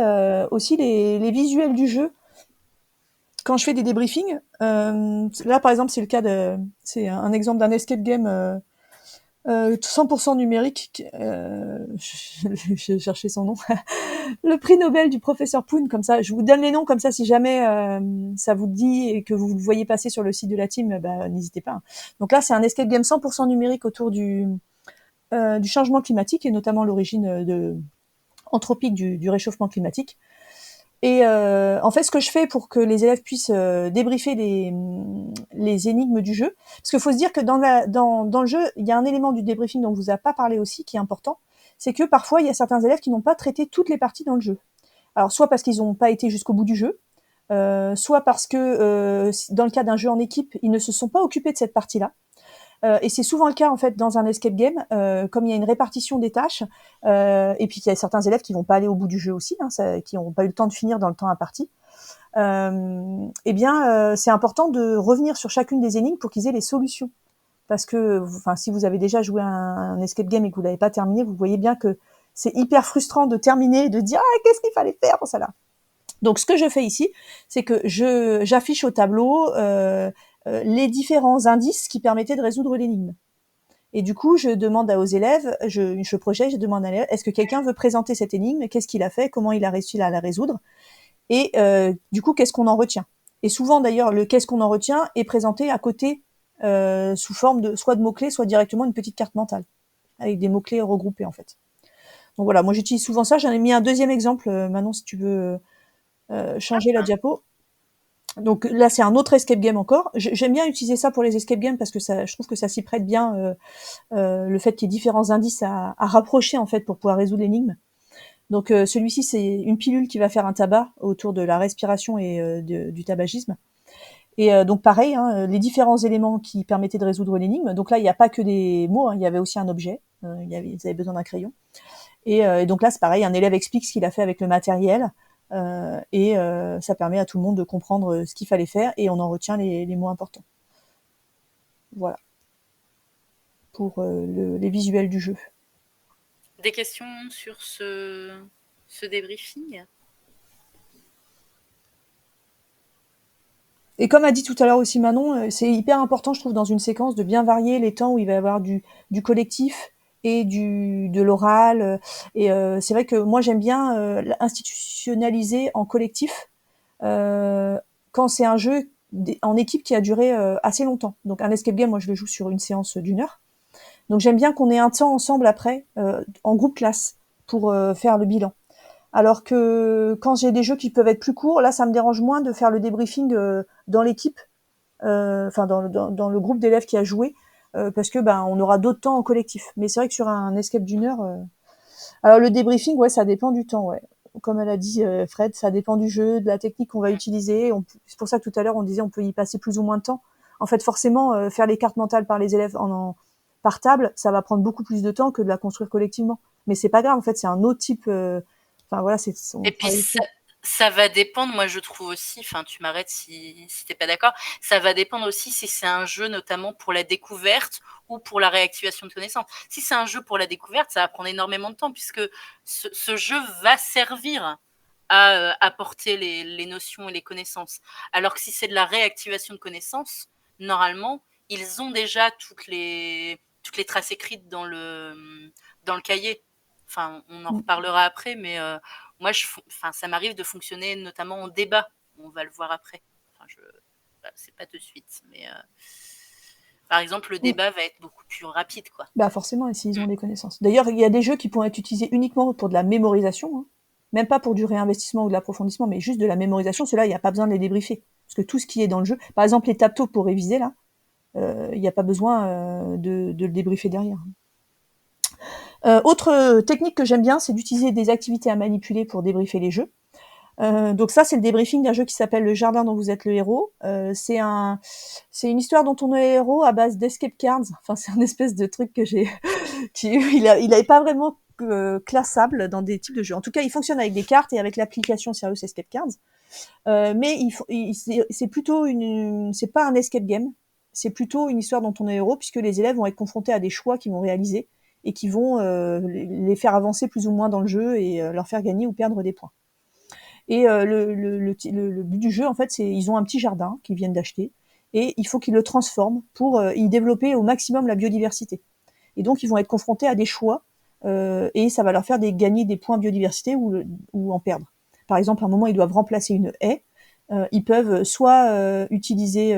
[SPEAKER 2] aussi les visuels du jeu quand je fais des débriefings. Là, par exemple, c'est un exemple d'un escape game 100% numérique. Je cherchais son nom. Le prix Nobel du professeur Poon, comme ça. Je vous donne les noms, comme ça, si jamais ça vous dit et que vous le voyez passer sur le site de la team, bah, n'hésitez pas. Donc là, c'est un escape game 100% numérique autour du changement climatique et notamment l'origine anthropique du réchauffement climatique. Et en fait, ce que je fais pour que les élèves puissent débriefer les énigmes du jeu, parce qu'il faut se dire que dans le jeu, il y a un élément du débriefing dont on vous a pas parlé aussi, qui est important, c'est que parfois, il y a certains élèves qui n'ont pas traité toutes les parties dans le jeu. Alors, soit parce qu'ils n'ont pas été jusqu'au bout du jeu, soit parce que dans le cas d'un jeu en équipe, ils ne se sont pas occupés de cette partie-là. Et c'est souvent le cas en fait dans un escape game, comme il y a une répartition des tâches, et puis qu'il y a certains élèves qui vont pas aller au bout du jeu aussi, qui n'ont pas eu le temps de finir dans le temps imparti. Eh bien, c'est important de revenir sur chacune des énigmes pour qu'ils aient les solutions. Parce que, si vous avez déjà joué un escape game et que vous l'avez pas terminé, vous voyez bien que c'est hyper frustrant de terminer et de dire qu'est-ce qu'il fallait faire pour ça là. Donc, ce que je fais ici, c'est que j'affiche au tableau les différents indices qui permettaient de résoudre l'énigme. Et du coup, je demande aux élèves, je projette, je demande à l'élève, est-ce que quelqu'un veut présenter cette énigme? Qu'est-ce qu'il a fait? Comment il a réussi à la résoudre? Et du coup, qu'est-ce qu'on en retient? Et souvent, d'ailleurs, le qu'est-ce qu'on en retient est présenté à côté sous forme soit de mots-clés, soit directement une petite carte mentale, avec des mots-clés regroupés, en fait. Donc voilà, moi j'utilise souvent ça. J'en ai mis un deuxième exemple, Manon, si tu veux changer la diapo. Donc là, c'est un autre escape game encore. J'aime bien utiliser ça pour les escape games parce que je trouve que ça s'y prête bien, le fait qu'il y ait différents indices à rapprocher en fait pour pouvoir résoudre l'énigme. Donc celui-ci, c'est une pilule qui va faire un tabac autour de la respiration et du tabagisme. Et donc pareil, hein, les différents éléments qui permettaient de résoudre l'énigme. Donc là, il n'y a pas que des mots, hein, il y avait aussi un objet. Ils avaient besoin d'un crayon. Et donc là, c'est pareil, un élève explique ce qu'il a fait avec le matériel. Ça permet à tout le monde de comprendre ce qu'il fallait faire et on en retient les mots importants. Voilà. Pour les visuels du jeu.
[SPEAKER 1] Des questions sur ce débriefing?
[SPEAKER 2] Et comme a dit tout à l'heure aussi Manon, c'est hyper important, je trouve, dans une séquence, de bien varier les temps où il va y avoir du collectif et de l'oral. Et c'est vrai que moi, j'aime bien institutionnaliser en collectif quand c'est un jeu en équipe qui a duré assez longtemps. Donc un escape game, moi, je le joue sur une séance d'1 heure. Donc j'aime bien qu'on ait un temps ensemble après, en groupe classe, pour faire le bilan. Alors que quand j'ai des jeux qui peuvent être plus courts, là, ça me dérange moins de faire le débriefing dans l'équipe, enfin dans le groupe d'élèves qui a joué, parce que on aura d'autres temps en collectif. Mais c'est vrai que sur un escape d'1 heure, alors le débriefing, ouais, ça dépend du temps, ouais. Comme elle a dit Fred, ça dépend du jeu, de la technique qu'on va utiliser. C'est pour ça que tout à l'heure on disait on peut y passer plus ou moins de temps. En fait, forcément, faire les cartes mentales par les élèves par table, ça va prendre beaucoup plus de temps que de la construire collectivement. Mais c'est pas grave, en fait, c'est un autre type. Enfin voilà,
[SPEAKER 1] Et puis ça va dépendre, moi je trouve aussi, enfin tu m'arrêtes si t'es pas d'accord, ça va dépendre aussi si c'est un jeu notamment pour la découverte ou pour la réactivation de connaissances. Si c'est un jeu pour la découverte, ça va prendre énormément de temps puisque ce jeu va servir à apporter les notions et les connaissances. Alors que si c'est de la réactivation de connaissances, normalement, ils ont déjà toutes les traces écrites dans le cahier. Enfin, on en reparlera après, mais moi, ça m'arrive de fonctionner notamment en débat. On va le voir après. Enfin, c'est pas de suite, mais par exemple, le débat va être beaucoup plus rapide, quoi.
[SPEAKER 2] Bah forcément, s'ils ont des connaissances. D'ailleurs, il y a des jeux qui pourraient être utilisés uniquement pour de la mémorisation, hein. Même pas pour du réinvestissement ou de l'approfondissement, mais juste de la mémorisation. Ceux-là, il n'y a pas besoin de les débriefer. Parce que tout ce qui est dans le jeu, par exemple les tableaux pour réviser, là, il n'y a pas besoin de le débriefer derrière. Autre technique que j'aime bien, c'est d'utiliser des activités à manipuler pour débriefer les jeux. Donc ça, c'est le débriefing d'un jeu qui s'appelle Le Jardin dont vous êtes le héros. C'est une histoire dont on est le héros à base d'escape cards. Enfin, c'est un espèce de truc que j'ai, il avait pas vraiment classable dans des types de jeux. En tout cas, il fonctionne avec des cartes et avec l'application Serious Escape Cards. Mais c'est plutôt c'est pas un escape game. C'est plutôt une histoire dont on est héros puisque les élèves vont être confrontés à des choix qu'ils vont réaliser et qui vont les faire avancer plus ou moins dans le jeu et leur faire gagner ou perdre des points. Et le but du jeu, en fait, c'est ils ont un petit jardin qu'ils viennent d'acheter et il faut qu'ils le transforment pour y développer au maximum la biodiversité. Et donc, ils vont être confrontés à des choix et ça va leur faire gagner des points biodiversité ou en perdre. Par exemple, à un moment, ils doivent remplacer une haie. Ils peuvent soit utiliser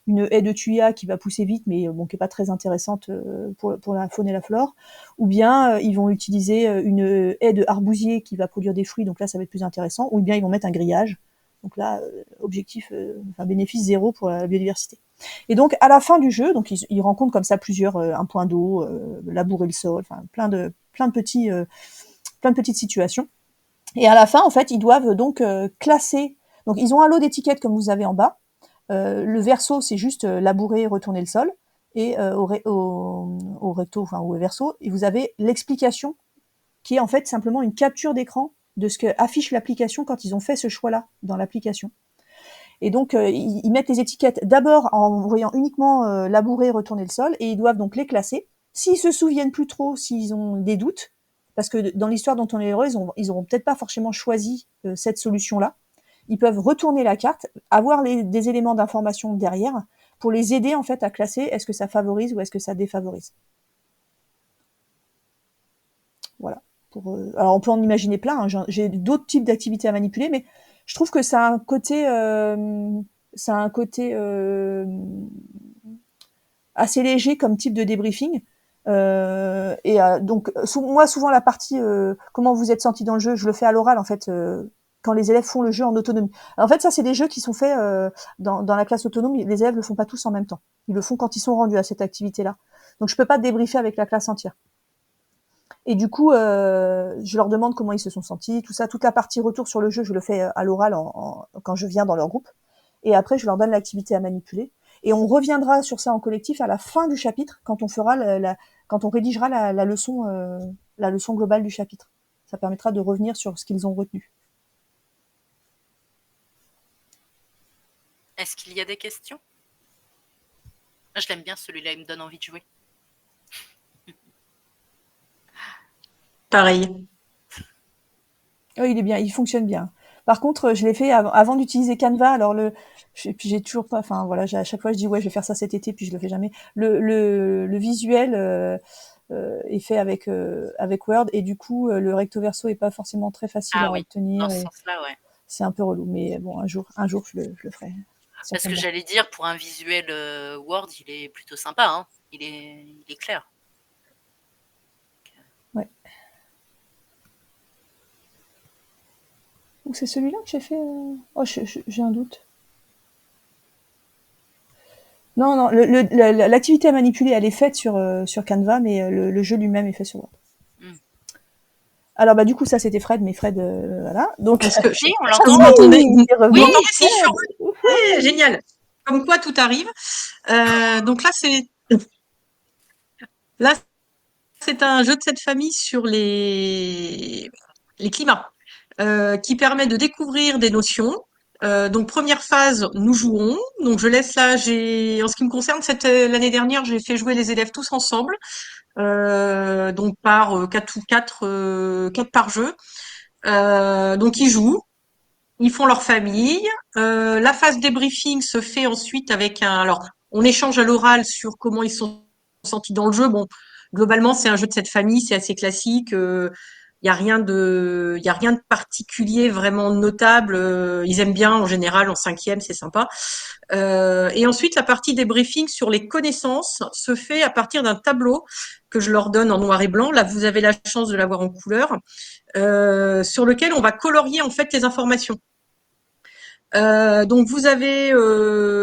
[SPEAKER 2] une haie de tuya qui va pousser vite, mais qui est pas très intéressante pour la faune et la flore, ou bien ils vont utiliser une haie de arbousier qui va produire des fruits, donc là ça va être plus intéressant, ou bien ils vont mettre un grillage. Donc là, bénéfice zéro pour la biodiversité. Et donc à la fin du jeu, donc ils rencontrent comme ça plusieurs un point d'eau, labourer le sol, enfin plein de petites situations. Et à la fin, en fait, ils doivent donc classer. Donc, ils ont un lot d'étiquettes comme vous avez en bas. Le verso, c'est juste labourer et retourner le sol. Et au recto, enfin au verso, et vous avez l'explication qui est en fait simplement une capture d'écran de ce que affiche l'application quand ils ont fait ce choix-là dans l'application. Et donc, ils mettent les étiquettes d'abord en voyant uniquement labourer et retourner le sol, et ils doivent donc les classer. S'ils se souviennent plus trop, s'ils ont des doutes, parce que dans l'histoire dont on est heureux, ils auront peut-être pas forcément choisi cette solution-là. Ils peuvent retourner la carte, avoir des éléments d'information derrière pour les aider en fait à classer est-ce que ça favorise ou est-ce que ça défavorise. Voilà. Alors on peut en imaginer plein. Hein. J'ai d'autres types d'activités à manipuler, mais je trouve que ça a un côté, assez léger comme type de débriefing. Donc moi souvent la partie comment vous êtes senti dans le jeu, je le fais à l'oral en fait quand les élèves font le jeu en autonomie. En fait ça c'est des jeux qui sont faits dans la classe autonome, les élèves le font pas tous en même temps. Ils le font quand ils sont rendus à cette activité-là. Donc je peux pas débriefer avec la classe entière. Et du coup, je leur demande comment ils se sont sentis, tout ça, toute la partie retour sur le jeu, je le fais à l'oral quand je viens dans leur groupe. Et après, je leur donne l'activité à manipuler. Et on reviendra sur ça en collectif à la fin du chapitre, quand on fera quand on rédigera la leçon globale du chapitre. Ça permettra de revenir sur ce qu'ils ont retenu.
[SPEAKER 1] Est-ce qu'il y a des questions? Je l'aime bien celui-là, il me donne envie de jouer.
[SPEAKER 4] Pareil.
[SPEAKER 2] Oui, il est bien, il fonctionne bien. Par contre, je l'ai fait avant d'utiliser Canva. Alors j'ai toujours pas, enfin voilà, à chaque fois je dis ouais, je vais faire ça cet été, puis je le fais jamais. Le visuel est fait avec Word et du coup le recto verso est pas forcément très facile à obtenir.
[SPEAKER 1] Dans ce sens-là, ouais.
[SPEAKER 2] C'est un peu relou, mais bon, un jour je le ferai.
[SPEAKER 1] Parce que j'allais dire, pour un visuel Word, il est plutôt sympa, hein. Il est clair.
[SPEAKER 2] Ouais. Donc c'est celui-là que j'ai fait. Oh, j'ai un doute. Non, l'activité à manipuler, elle est faite sur Canva, mais le jeu lui-même est fait sur Word. Alors bah du coup ça c'était Fred, mais Fred voilà. Donc
[SPEAKER 4] est-ce que
[SPEAKER 1] on l'entend?
[SPEAKER 4] vous m'entendez?
[SPEAKER 2] Oui,
[SPEAKER 4] si, je suis génial. Comme quoi tout arrive. Donc là c'est un jeu de cette famille sur les climats qui permet de découvrir des notions. Donc première phase, nous jouons. Donc je laisse là, en ce qui me concerne, l'année dernière, j'ai fait jouer les élèves tous ensemble, donc par 4 par jeu. Donc ils jouent, ils font leur famille. La phase débriefing se fait ensuite avec alors on échange à l'oral sur comment ils sont sentis dans le jeu. Bon, globalement c'est un jeu de cette famille, c'est assez classique. Il y a rien de particulier vraiment notable. Ils aiment bien en général en 5e, c'est sympa. Et ensuite la partie débriefing sur les connaissances se fait à partir d'un tableau que je leur donne en noir et blanc. Là vous avez la chance de l'avoir en couleur, sur lequel on va colorier en fait les informations. Donc vous avez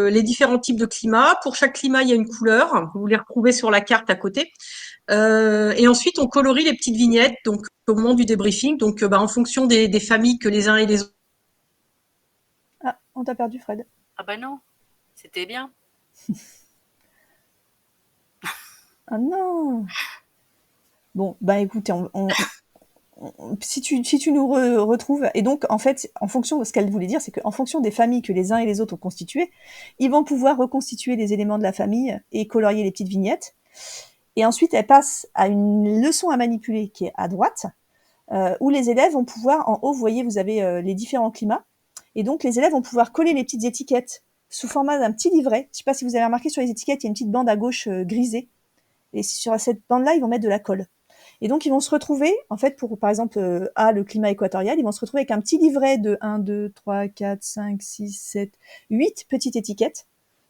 [SPEAKER 4] les différents types de climats. Pour chaque climat, il y a une couleur. Vous les retrouvez sur la carte à côté. Et ensuite, on colorie les petites vignettes. Donc au moment du débriefing, donc en fonction des familles que les uns et les autres.
[SPEAKER 2] Ah, on t'a perdu, Fred.
[SPEAKER 1] Ah bah non, c'était bien.
[SPEAKER 2] Ah non. Bon, bah écoutez, si tu nous retrouves, et donc en fait, en fonction de ce qu'elle voulait dire, c'est qu'en fonction des familles que les uns et les autres ont constituées, ils vont pouvoir reconstituer les éléments de la famille et colorier les petites vignettes. Et ensuite, elle passe à une leçon à manipuler qui est à droite, où les élèves vont pouvoir, en haut, vous voyez, vous avez les différents climats, et donc les élèves vont pouvoir coller les petites étiquettes sous format d'un petit livret. Je ne sais pas si vous avez remarqué sur les étiquettes, il y a une petite bande à gauche grisée, et sur cette bande-là, ils vont mettre de la colle. Et donc, ils vont se retrouver, en fait, pour, par exemple, le climat équatorial, ils vont se retrouver avec un petit livret de 1, 2, 3, 4, 5, 6, 7, 8 petites étiquettes,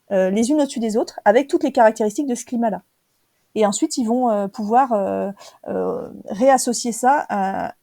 [SPEAKER 2] les unes au-dessus des autres, avec toutes les caractéristiques de ce climat-là. Et ensuite, ils vont pouvoir réassocier ça à